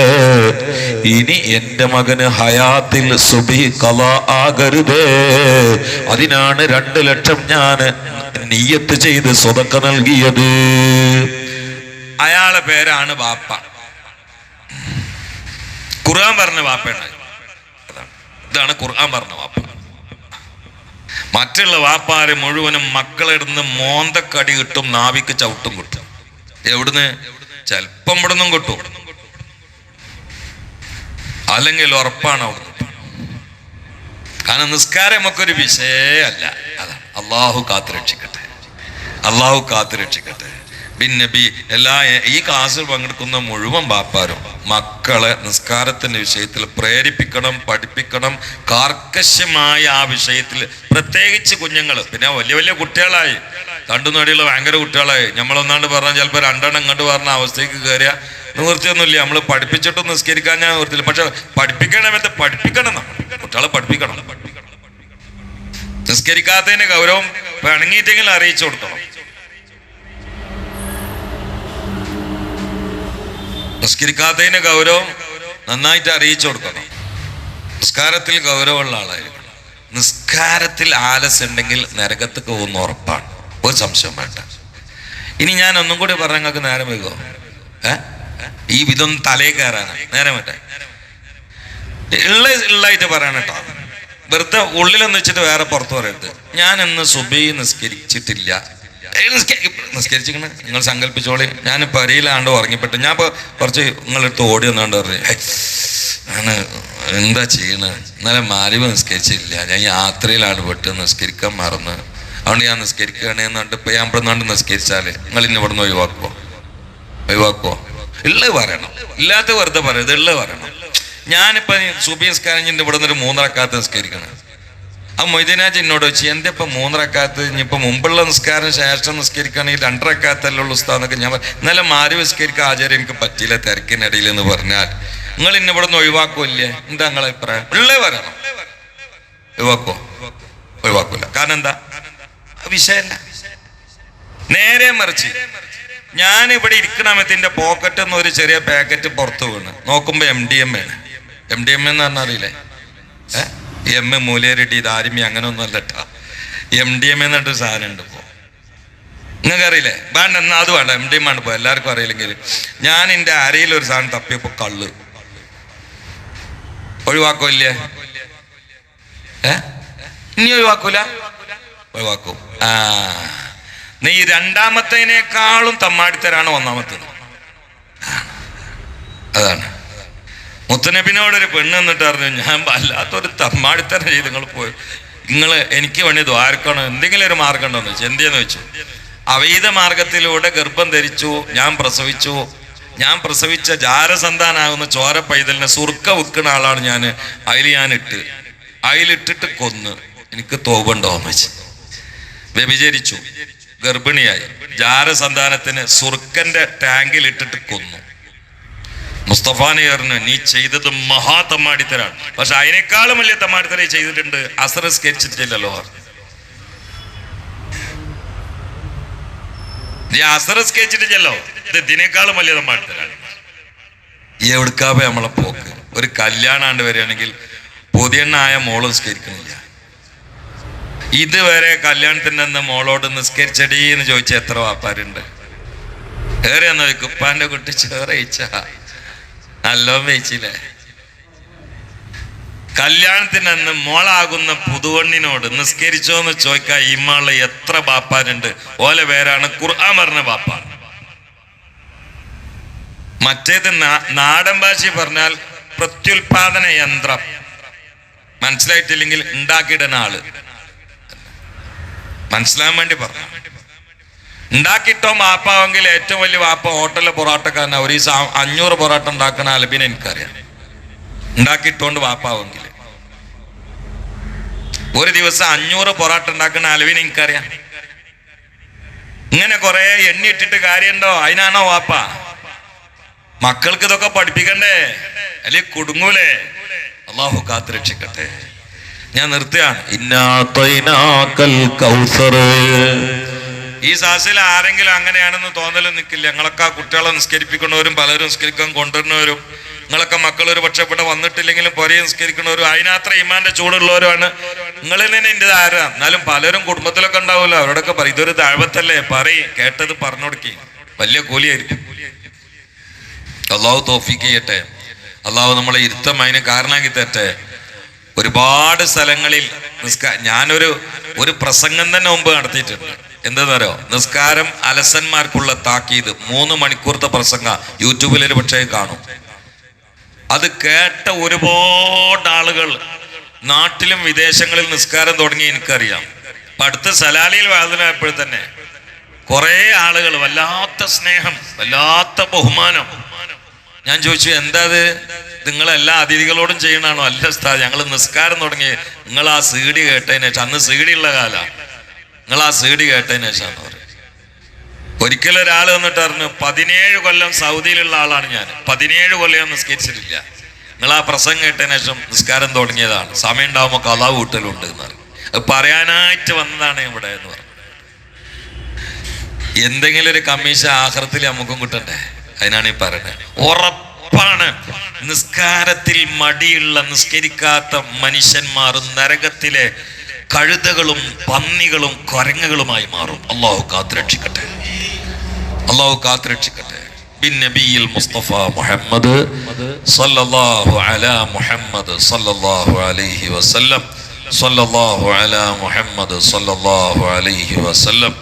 ഇനി എന്റെ മകന് ഹയാത്തിൽ സുബ്ഹി ഖളാ ആകരുതേ, അതിനാണ് 2 ലക്ഷം ഞാൻ നിയ്യത്ത് ചെയ്ത് സ്വതക്ക നൽകിയത്. അയാളെ പേരാണ് വാപ്പ. ഖുർആൻ പറഞ്ഞ വാപ്പയാണ്. ഇതാണ് ഖുർആൻ പറഞ്ഞ വാപ്പ. മറ്റുള്ള വാപ്പാര് മുഴുവനും മക്കളെടുന്ന് മോന്തക്കടി കിട്ടും, നാവിക്ക് ചവിട്ടും കിട്ടും. എവിടുന്ന്? ചിലപ്പം ഇവിടുന്നും കിട്ടും, അല്ലെങ്കിൽ ഉറപ്പാണ് അവിടുന്ന്. കാരണം നിസ്കാരം നമുക്കൊരു വിഷയമല്ല. അതാണ്. അള്ളാഹു കാത്തുരക്ഷിക്കട്ടെ, അള്ളാഹു കാത്തുരക്ഷിക്കട്ടെ. പിന്നെ ഈ ക്ലാസ്സിൽ പങ്കെടുക്കുന്ന മുഴുവൻ ബാപ്പാരും മക്കളെ നിസ്കാരത്തിന്റെ വിഷയത്തിൽ പ്രേരിപ്പിക്കണം, പഠിപ്പിക്കണം, കാർക്കശ്യമായ ആ വിഷയത്തിൽ. പ്രത്യേകിച്ച് കുഞ്ഞുങ്ങൾ. പിന്നെ വലിയ വലിയ കുട്ടികളായി, തണ്ടുനടിയുള്ള ഭയങ്കര കുട്ടികളായി. നമ്മളൊന്നാണ്ട് പറഞ്ഞാൽ ചിലപ്പോൾ 2 എണ്ണം ഇങ്ങോട്ട് പറഞ്ഞ അവസ്ഥയ്ക്ക് കയറിയ നിവൃത്തിയൊന്നുമില്ല. നമ്മൾ പഠിപ്പിച്ചിട്ടും നിസ്കരിക്കാൻ ഞാൻ നിവൃത്തിയില്ല. പക്ഷെ പഠിപ്പിക്കണമെന്ന് പഠിപ്പിക്കണം, കുട്ടികളെ പഠിപ്പിക്കണം. നിസ്കരിക്കാത്തതിന്റെ ഗൗരവം പിണങ്ങിയിട്ടെങ്കിലും അറിയിച്ചു കൊടുക്കണം. നിസ്കരിക്കാത്തതിന്റെ ഗൗരവം നന്നായിട്ട് അറിയിച്ചു കൊടുക്കണം. നിസ്കാരത്തിൽ ഗൗരവമുള്ള ആളായിരിക്കണം. നിസ്കാരത്തിൽ ആലസ്യം ഉണ്ടെങ്കിൽ നരകത്തേക്ക് പോകുന്ന ഉറപ്പാണ്, ഒരു സംശയം വേണ്ട. ഇനി ഞാൻ ഒന്നും കൂടി പറഞ്ഞ നിങ്ങൾക്ക് നേരം വൈകോ? ഈ വിധം തലേ കയറാനാണ് നേരം വേണ്ടേ? ഉള്ളായിട്ട് പറയണം കേട്ടോ. വെറുതെ ഉള്ളിലൊന്ന് വെച്ചിട്ട് വേറെ പുറത്ത് പറയരുത്. ഞാൻ ഇന്ന് സുബ്ഹി നിസ്കരിച്ചിട്ടില്ല. നിസ്കരിച്ചിരിക്കണ നിങ്ങൾ സങ്കല്പിച്ചോളി. ഞാൻ പരിയിലാണ്ട് ഉറങ്ങിപ്പെട്ടു. ഞാൻ ഇപ്പോൾ കുറച്ച് നിങ്ങളെടുത്ത് ഓടി വന്നാണ്ട് പറഞ്ഞു, ഞാൻ എന്താ ചെയ്യണത്, ഇന്നലെ മഗ്‌രിബ് നിസ്കരിച്ചില്ല, ഞാൻ യാത്രയിലാണ് പെട്ട് നിസ്കരിക്കാൻ മറന്ന്, അതുകൊണ്ട് ഞാൻ നിസ്കരിക്കുകയാണെന്ന് പറഞ്ഞിട്ട് ഇപ്പം ഞാൻ ഇവിടെ നിന്നാണ്ട് നിസ്കരിച്ചാൽ നിങ്ങൾ ഇന്ന് ഇവിടെ നിന്ന് ഒഴിവാക്കുമോ? ഉള്ളത് പറയണം, ഇല്ലാത്ത വെറുതെ പറയരുത്, ഉള്ളത് പറയണം. ഞാനിപ്പോൾ സുബ്ഹി നിസ്കാരം ഇവിടെ നിന്നൊരു 3 റക്അത്ത് നിസ്കരിക്കണം. ആ മൊയ്തീനാജ് എന്നോട് വെച്ച്, എന്താ ഇപ്പം 3 റക്അത്ത്, ഇനിയിപ്പോൾ മുമ്പുള്ള നിസ്കാരം ശേഷം നിസ്കരിക്കുകയാണെങ്കിൽ 2 റക്അത്തല്ലേ ഉള്ളൂ ഉസ്താദെന്നൊക്കെ ഞാൻ ഇന്നലെ മഗ്‌രിബ് നിസ്കരിക്കാൻ ആചാര്യം എനിക്ക് പറ്റിയില്ല തിരക്കിനിടയിൽ എന്ന് പറഞ്ഞാൽ നിങ്ങൾ ഇന്നെ ഇവിടെ നിന്ന് ഒഴിവാക്കുമല്ലേ? എന്താ നിങ്ങളെ അഭിപ്രായം? ഉള്ളേ പറയണം. ഒഴിവാക്കൂല. കാരണം എന്താ? വിഷയമല്ല. നേരെ മറിച്ച് ഞാൻ ഇവിടെ ഇരിക്കണമത്തിന്റെ പോക്കറ്റിൽ നിന്ന് ഒരു ചെറിയ പാക്കറ്റ് പുറത്ത് വീണ് നോക്കുമ്പോൾ MDMA ആണ്. MDMA എന്ന് പറഞ്ഞാൽ അറിയില്ലേ? മൂലേരിട്ടി ദാരിമി അങ്ങനെ ഒന്നും അല്ല കേട്ടോ. MDMA എന്നിട്ടൊരു സാധനം ഉണ്ട്. ഇപ്പോൾ നിങ്ങൾക്ക് അറിയില്ലേ? വേണ്ട, എന്നാൽ അത് വേണ്ട, MDMA ആണ്. ഇപ്പോൾ എല്ലാവർക്കും അറിയില്ലെങ്കിൽ ഞാൻ എൻ്റെ അരയിൽ ഒരു സാധനം തപ്പിയപ്പോൾ കള്ള്. ഒഴിവാക്കോ ഇല്ലേ? ഇനി ഒഴിവാക്കൂല? ഒഴിവാക്കും. നീ 2ാമത്തേനേക്കാളും തമ്മാടിത്തരാണ് 1ാമത്തേത്. അതാണ്. മുത്തനബിനോടൊരു പെണ്ണ് എന്നിട്ട് പറഞ്ഞു, ഞാൻ വല്ലാത്തൊരു തമ്മാടിത്തരം ചെയ്ത് നിങ്ങൾ പോയി, നിങ്ങൾ എനിക്ക് വേണ്ടി ദ്വാരക്കണോ, എന്തെങ്കിലും ഒരു മാർഗം ഉണ്ടോ എന്ന് വെച്ചു. എന്തെന്ന് വെച്ചു, അവൈധ മാർഗത്തിലൂടെ ഗർഭം ധരിച്ചു, ഞാൻ പ്രസവിച്ച ജാരസന്താനാകുന്ന ചോര പൈതലിനെ സുർക്ക വിൽക്കുന്ന ആളാണ് ഞാൻ. അതിലിട്ടിട്ട് കൊന്ന്, എനിക്ക് തോപുണ്ടോ എന്ന് വെച്ച്. വ്യഭിചരിച്ചു, ഗർഭിണിയായി, ജാരസന്താനത്തിന് സുർക്കന്റെ ടാങ്കിൽ ഇട്ടിട്ട് കൊന്നു. മുസ്തഫാനെ പറഞ്ഞു, നീ ചെയ്തത് മഹാ തമ്മാടിത്തരാണ്. പക്ഷെ അതിനേക്കാളും വലിയ തമ്മാടിത്തരം ചെയ്തിട്ടുണ്ട്, അസ്ർ നിസ്കരിച്ചിട്ടില്ലല്ലോ. നീ അസ്ർ നിസ്കരിച്ചിട്ടില്ലല്ലോ, ഇത് ഇതിനേക്കാളും വലിയ തമ്മാടിത്തരാണ്. എവിടുക്കാവേ നമ്മളെ പോക്ക്? ഒരു കല്യാണാണ്ട് വരികയാണെങ്കിൽ പുതിയണ്ണായ മോള് നിസ്കരിക്കണില്ല, ഇതുവരെ കല്യാണത്തിൻ്റെ അന്ന് മോളോട് നിസ്കരിച്ചടി എന്ന് ചോദിച്ച എത്ര വാപ്പാരുണ്ട്? ഏറെയെന്ന് ചോദിക്കും, ഉപ്പാന്റെ കുട്ടി ചേറയിച്ച നല്ലോ വെയിച്ചില്ലേ? കല്യാണത്തിന് അന്ന് മോളാകുന്ന പുതുവണ്ണിനോട് നിസ്കരിച്ചോന്ന് ചോദിക്കാൻ ഇമ്മാളെ എത്ര ബാപ്പാരുണ്ട്? ഓലെ പേരാണ് ഖുർആൻ പറഞ്ഞ ബാപ്പ. മറ്റേത് നാടൻ ഭാഷ പറഞ്ഞാൽ പ്രത്യുൽപാദന യന്ത്രം. മനസ്സിലായിട്ടില്ലെങ്കിൽ ഉണ്ടാക്കിയിടുന്ന ആള്. മനസ്സിലാൻ വേണ്ടി പറഞ്ഞു. ഉണ്ടാക്കിയിട്ടോ വാപ്പാവെങ്കിൽ ഏറ്റവും വലിയ വാപ്പ ഹോട്ടലിലെ പൊറാട്ടക്കാരനാ. ഒരു 500 പൊറാട്ട ഉണ്ടാക്കണ അലബിനെ എനിക്കറിയാം. ഉണ്ടാക്കിയിട്ടോണ്ട് വാപ്പാവെങ്കിൽ ഒരു ദിവസം 500 പൊറാട്ട ഉണ്ടാക്കുന്ന അലവിനെ എനിക്കറിയാം. ഇങ്ങനെ കുറെ എണ്ണിയിട്ടിട്ട് കാര്യമുണ്ടോ? അതിനാണോ വാപ്പ? മക്കൾക്ക് ഇതൊക്കെ പഠിപ്പിക്കണ്ടേ? അല്ലെ കുടുങ്ങൂലേ? അള്ളാഹു കാത്തുരക്ഷിക്കട്ടെ. ഞാൻ നിർത്തുകയാണ്. ഈ സാസിൽ ആരെങ്കിലും അങ്ങനെയാണെന്ന് തോന്നലും നിൽക്കില്ല. ഞങ്ങളൊക്കെ കുട്ടികളെ നിസ്കരിപ്പിക്കുന്നവരും പലരും നിസ്കരിക്കാൻ കൊണ്ടുവരുന്നവരും നിങ്ങളൊക്കെ മക്കൾ ഒരു പക്ഷെ ഇവിടെ വന്നിട്ടില്ലെങ്കിലും പൊരയെ നിസ്കരിക്കുന്നവരും അതിനത്ര ഇമാന്റെ ചൂടുള്ളവരുമാണ്. നിങ്ങളിൽ തന്നെ എൻ്റെ ആരാ. എന്നാലും പലരും കുടുംബത്തിലൊക്കെ ഉണ്ടാവുമല്ലോ. അവരോടൊക്കെ പറയും ഇതൊരു ദഅവത്തല്ലേ, പറയും, കേട്ടത് പറഞ്ഞു കൊടുക്കി. വലിയ കൂലിയായിരിക്കും. അള്ളാഹു തൗഫീഖ് ചെയ്യട്ടെ. അള്ളാഹു നമ്മളെ ഇരുത്തം അതിന് കാരണമാക്കി തരട്ടെ. ഒരുപാട് സ്ഥലങ്ങളിൽ ഞാനൊരു പ്രസംഗം തന്നെ മുമ്പ് നടത്തിയിട്ടുണ്ട്. എന്താണെന്നറിയോ? നിസ്കാരം അലസന്മാർക്കുള്ള താക്കീത്. 3 മണിക്കൂറത്തെ പ്രസംഗ യൂട്യൂബിലൊരു പക്ഷേ കാണും. അത് കേട്ട ഒരുപാട് ആളുകൾ നാട്ടിലും വിദേശങ്ങളിൽ നിസ്കാരം തുടങ്ങി എനിക്കറിയാം. അടുത്ത സലാലിയിൽ വാതിലായപ്പോൾ തന്നെ കുറെ ആളുകൾ വല്ലാത്ത സ്നേഹം, വല്ലാത്ത ബഹുമാനം. ഞാൻ ചോദിച്ചു, എന്താ അത്? നിങ്ങളെല്ലാ അതിഥികളോടും ചെയ്യണാണോ? അല്ല ഉസ്താദ്, ഞങ്ങൾ നിസ്കാരം തുടങ്ങി നിങ്ങൾ ആ സീഡി കേട്ടതിന് ശേഷം. അന്ന് സീഡി ഉള്ള കാലം. നിങ്ങൾ ആ സീഡി കേട്ടതിന് ശേഷമാണ് പറയും. ഒരിക്കലും ഒരാൾ വന്നിട്ട് പറഞ്ഞു, 17 കൊല്ലം സൗദിയിലുള്ള ആളാണ് ഞാൻ, 17 കൊല്ലം ഞാൻ നിസ്കരിച്ചിട്ടില്ല. നിങ്ങൾ ആ പ്രസംഗം കേട്ടതിന് ശേഷം നിസ്കാരം തുടങ്ങിയതാണ്. സമയം ഉണ്ടാവുമ്പോൾ കലാ വീട്ടലുണ്ട് എന്ന് പറയും. അത് പറയാനായിട്ട് വന്നതാണ് ഇവിടെ എന്ന് പറഞ്ഞു. എന്തെങ്കിലും ഒരു കമ്മീഷൻ ആഖിറത്തിൽ നമുക്കും കിട്ടണ്ടേ? അതിനാണ് ഈ പറയുന്നത്. ഉറപ്പാണ് നിസ്കാരത്തിൽ മടിയുള്ള നിസ്കരിക്കാത്ത മനുഷ്യന്മാർ നരകത്തിലെ കഴുതകളും പന്നികളും കുരങ്ങുകളുമായി മാറും. അള്ളാഹു കാത്തുരക്ഷിക്കട്ടെ. അള്ളാഹു കാത്തുരക്ഷിക്കട്ടെ. ബിൻ നബിയിൽ മുസ്തഫ മുഹമ്മദ് സല്ലല്ലാഹു അലാ മുഹമ്മദ് സല്ലല്ലാഹു അലൈഹി വസല്ലം സല്ലല്ലാഹു അലാ മുഹമ്മദ് സല്ലല്ലാഹു അലൈഹി വസല്ലം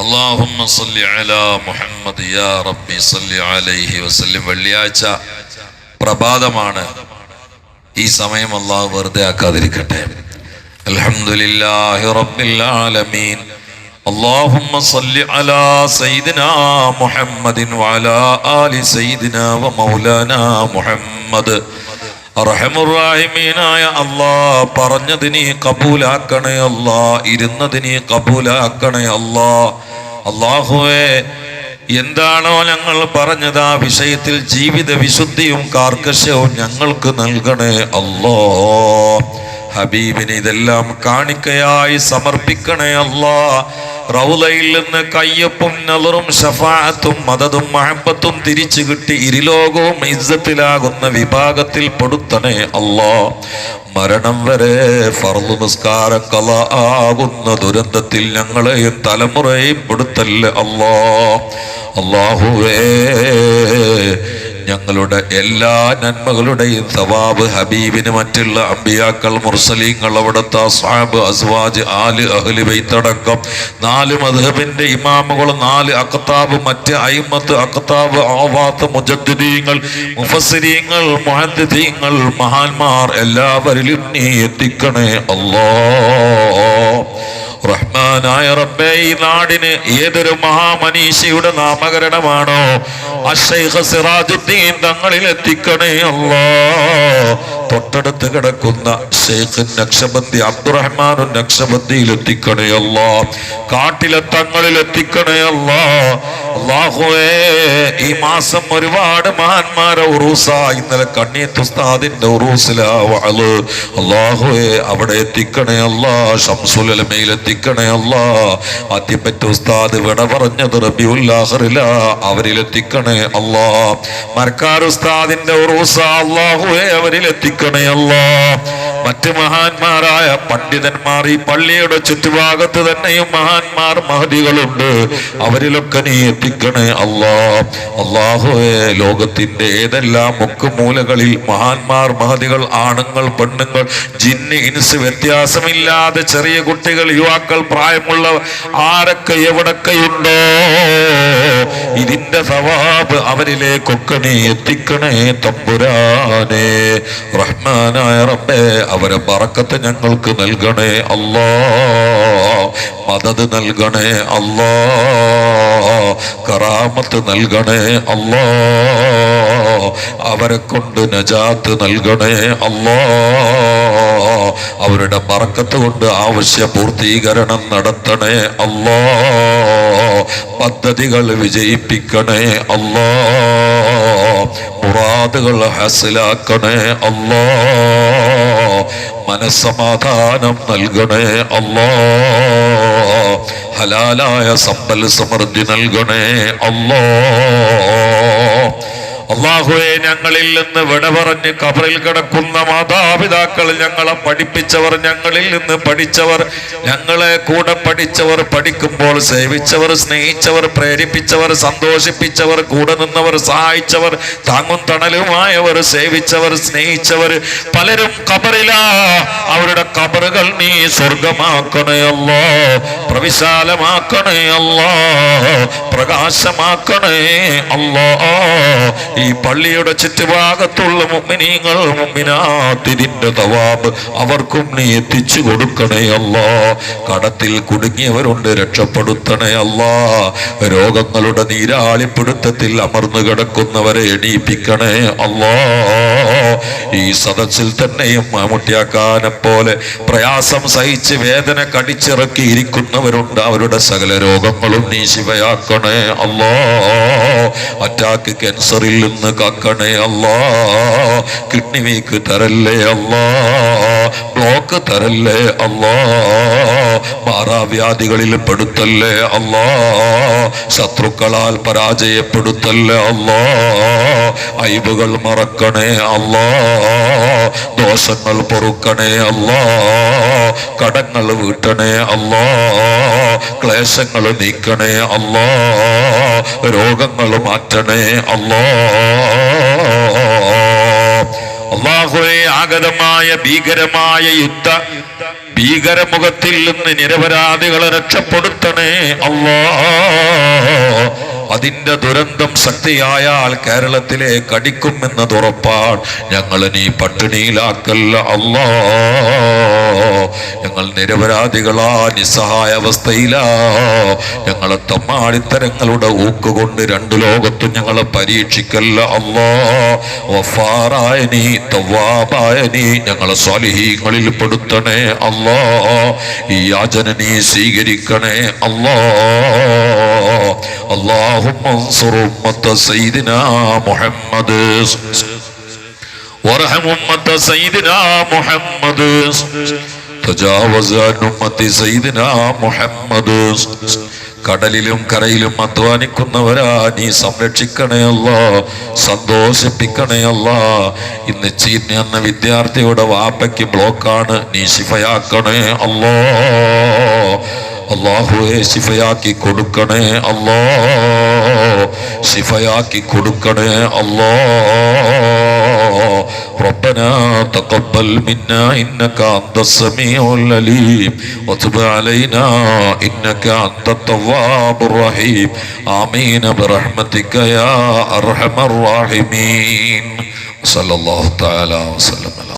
അല്ലാഹുമ്മ സല്ലി അലാ മുഹമ്മദ് യാ റബ്ബി സല്ലി അലൈഹി വസല്ലം. വെള്ളിയാഴ്ച പ്രഭാതമാണ്. ഈ സമയം അള്ളാഹു വെറുതെ ആക്കാതിരിക്കട്ടെ. അൽഹംദുലില്ലാഹി റബ്ബിൽ ആലമീൻ. اللهم صل على سيدنا محمد وعلى آل سيدنا ومولانا محمد. അർഹമുർറഹീമീനായ അല്ലാഹ്, പറഞ്ഞതിനെ കബൂലാക്കണേ അല്ലാഹ്, ഇരുന്നതിനെ കബൂലാക്കണേ അല്ലാഹ്. അല്ലാഹുവേ, എന്താണോ ഞങ്ങൾ പറഞ്ഞത് ആ വിഷയത്തിൽ ജീവിത വിശുദ്ധിയും കാർക്കശ്യവും ഞങ്ങൾക്ക് നൽകണേ അല്ലാഹ്. ഹബീബിന് ഇതെല്ലാം കാണിക്കയായി സമർപ്പിക്കണേ അല്ലാഹ്. റൗളയിൽ നിന്ന് കയ്യൊപ്പും നളറും ശഫാഅത്തും മദദും മഹബത്തും തിരിച്ചു കിട്ടി ഇരുലോകവും ഇസ്സത്തിലാകുന്ന വിഭാഗത്തിൽ പെടുത്തണേ അല്ലാഹ്. മരണം വരെ ഫർള് നിസ്കാരം ഖളാ ആകുന്ന ദുരന്തത്തിൽ ഞങ്ങളെയും തലമുറയെയും പെടുത്തല്ലേ അല്ലാഹ്. അല്ലാഹുവേ, ഞങ്ങളുടെ എല്ലാ നന്മകളുടെയും സവാബ് ഹബീബിന്, മറ്റുള്ള അമ്പിയാക്കൾ, മുർസലീങ്ങൾ, അവിടുത്തെ അസ്ഹാബ്, അസ്വാജ്, ആല്, അഹ്ലു ബൈത്ത് അടക്കം 4 മദ്ഹബിന്റെ ഇമാമുകൾ, 4 അഖ്താബ്, മറ്റ് അയിമ്മത്ത്, അഖ്താബ്, ആവാത്ത്, മുജദ്ദിദീങ്ങൾ, മുഫസ്സിരീങ്ങൾ, മുഹദ്ദിദീങ്ങൾ, മഹാന്മാർ എല്ലാവരിലും നീ എത്തിക്കണേ അല്ലാഹ്. റഹ്മാനായ റബ്ബേ, ഈ നാടിന് ഏതൊരു മഹാമനീഷിയുടെ നാമകരണമാണോ അശ്ശൈഖ് സിറാജുദ്ദീൻ തങ്ങളിൽ എത്തിക്കണേ അല്ലാഹ്. തൊട്ടടുത്ത് കിടക്കുന്ന ഷെയ്ഖ് നക്ഷബന്ദി അബ്ദുറഹ്മാൻ നക്ഷബന്ദിയിൽ എത്തിക്കണേ അല്ലാഹ്. കാട്ടിലെ തങ്ങളിൽ എത്തിക്കണേ അല്ലാഹ്. അല്ലാഹുവേ, ഈ മാസം ഒരുപാട് മഹാന്മാരെ ഉറൂസ. ഇന്നലെ കണ്ണീത്ത് ഉസ്താദിന്റെ ഉറൂസിലാ വഅള്. അല്ലാഹുവേ, അവിടെ എത്തിക്കണേ അല്ലാഹ്. ശംസുൽ ഉലമയിൽ എത്തിക്കണേ അല്ലാഹ്. ആദ്യപ്പറ്റ ഉസ്താദ് വിട പറഞ്ഞത് റബീഉൽ ആഖിറിലാ, അവരിൽ എത്തിക്കണേ അല്ലാഹ്. മർക്കാർ ഉസ്താദിന്റെ ഉറൂസ, അല്ലാഹുവേ, അവരിൽ എത്തിക്കണേ അല്ലാഹ്. മറ്റ് മഹാന്മാരായ പണ്ഡിതന്മാർ ഈ പള്ളിയുടെ ചുറ്റുഭാഗത്ത് തന്നെയും മഹാന്മാർ മഹദികളുണ്ട്. അവരിലൊക്കെ നീ എത്തിക്കണേ അല്ലാ. അല്ലാഹുവേ, ലോകത്തിന്റെ ഏതെല്ലാം മുക്കുമൂലകളിൽ മഹാന്മാർ മഹദികൾ, ആണുങ്ങൾ പെണ്ണുങ്ങൾ, ജിന്ന് ഇൻസ് വ്യത്യാസമില്ലാതെ ചെറിയ കുട്ടികൾ, യുവാക്കൾ, പ്രായമുള്ളവർ ആരൊക്കെ എവിടൊക്കെയുണ്ടോ ഇതിന്റെ സവാബ് അവരിലേക്കൊക്കെ നീ എത്തിക്കണേ തമ്പുരാനെ. റഹ്മാനായ റബ്ബേ, അവരെ ബറക്കത്ത് ഞങ്ങൾക്ക് നൽകണേ അല്ലാ. മദദ് നൽകണേ അല്ലാ. കറാമത്ത് നൽകണേ അല്ലാ. അവരെ കൊണ്ട് നജാത്ത് നൽകണേ അല്ലാ. അവരുടെ ബറക്കത്ത് കൊണ്ട് ആവശ്യ പൂർത്തീകരണം നടത്തണേ അല്ലാ. പദ്ധതികൾ വിജയിപ്പിക്കണേ അല്ലാ. മുറാദുകൾ ഹാസിലാക്കണേ അല്ലാ. മനസ്സമാധാനം നൽകണേ അല്ലാ. ഹലാലായ സമ്പൽ സമൃദ്ധി നൽകണേ അല്ലാ. അല്ലാഹുവേ, ഞങ്ങളിൽ നിന്ന് വിട പറഞ്ഞ് ഖബറിൽ കിടക്കുന്ന മാതാപിതാക്കൾ, ഞങ്ങളെ പഠിപ്പിച്ചവർ, ഞങ്ങളിൽ നിന്ന് പഠിച്ചവർ, ഞങ്ങളെ കൂടെ പഠിച്ചവർ, പഠിക്കുമ്പോൾ സേവിച്ചവർ, സ്നേഹിച്ചവർ, പ്രേരിപ്പിച്ചവർ, സന്തോഷിപ്പിച്ചവർ, കൂടെ നിന്നവർ, സഹായിച്ചവർ, താങ്ങും തണലുമായവർ, സേവിച്ചവർ, സ്നേഹിച്ചവർ പലരും ഖബറിലാ. അവരുടെ ഖബറുകൾ നീ സ്വർഗമാക്കണേ അല്ലാ. പ്രവിശാലമാക്കണേ അല്ലാ. പ്രകാശമാക്കണേ അല്ലാ. ഈ പള്ളിയുടെ ചുറ്റുഭാഗത്തുള്ള മുഅ്മിനീങ്ങൾ, മുഅ്മിനാത്തിൻ്റെ തവാബ് അവർക്കും നീ എത്തിച്ചു കൊടുക്കണേ അല്ലാ. കടത്തിൽ കുടുങ്ങിയവരുണ്ട്, രക്ഷപ്പെടുത്തണേ അല്ലാ. രോഗങ്ങളുടെ നീരാളിപ്പിടുത്തത്തിൽ അമർന്നു കിടക്കുന്നവരെ എണീപ്പിക്കണേ അല്ലാ. ഈ സദസ്സിൽ തന്നെയും മാമുട്ടിയാക്കാനെ പോലെ പ്രയാസം സഹിച്ച് വേദന കടിച്ചിറക്കിയിരിക്കുന്നവരുണ്ട്. അവരുടെ സകല രോഗങ്ങളും നീ ശിവയാക്കണേ അല്ലാ. അറ്റാക്ക്, ക്യാൻസറിൽ നിന്ന് കാക്കണേ അല്ലാ. കിഡ്നി വീക്ക് തരല്ലേ അല്ലാ. ബ്ലോക്ക് തരല്ലേ അല്ലാ. മാറാവ്യാധികളിൽ പെടുത്തല്ലേ അല്ലാ. ശത്രുക്കളാൽ പരാജയപ്പെടുത്തല്ലേ അല്ലാ. ഐബുകൾ മറക്കണേ അല്ലാ. ദോഷങ്ങൾ പൊറുക്കണേ അല്ലാ. കടങ്ങൾ വീട്ടണേ അല്ലാ. ക്ലേശങ്ങൾ നീക്കണേ അല്ലാ. രോഗങ്ങൾ മാറ്റണേ അല്ലാ. അല്ലാഹുവേ, ആഗതമായ ഭീകരമായ ഭീകരമുഖത്തിൽ നിന്ന് നിരപരാധികളെ രക്ഷപ്പെടുത്തണേ അല്ലാ. അതിന്റെ ദുരന്തം ശക്തിയായാൽ കേരളത്തിലേക്ക് അടിക്കുമെന്നത് ഉറപ്പാണ്. ഞങ്ങൾ നീ പട്ടിണിയിലാക്കല്ല അല്ലാ. ഞങ്ങൾ നിരപരാധികളാ, നിസ്സഹായ അവസ്ഥയിലാ. ഞങ്ങളെ തമ്മാടിത്തരങ്ങളുടെ ഊക്കുകൊണ്ട് രണ്ടു ലോകത്തും ഞങ്ങളെ പരീക്ഷിക്കല്ല അല്ലാ. വഫാറായ നീ, തവ്വാബായ നീ ഞങ്ങളെ സ്വാലിഹീങ്ങളിൽ പെടുത്തണേ അല്ലാ. ഈ യാചന നീ സ്വീകരിക്കണേ അല്ലാ. اللهم انصر أمة سيدنا محمد وارحم أمة سيدنا محمد تجاوز عن أمة سيدنا محمد. കടലിലും കരയിലും അധ്വാനിക്കുന്നവരാ നീ സംരക്ഷിക്കണേ അല്ലാ. സന്തോഷിപ്പിക്കണേ അല്ലാ. ഇന്ന് ചീഞ്ഞ എന്ന വിദ്യാർത്ഥിയുടെ വാപ്പയ്ക്ക് ബ്ലോക്കാണ്, നീ ശിഫയാക്കണേ അല്ലാ. അല്ലാഹുവേ, ശിഫയാക്കി കൊടുക്കണേ അല്ലാ. ശിഫയാക്കി കൊടുക്കണേ അല്ലാ. ربنا تقبل منا إنك أنت السميع العليم وتب علينا إنك أنت التواب الرحيم. آمين برحمتك يا أرحم الراحمين. صلى الله تعالى وسلم.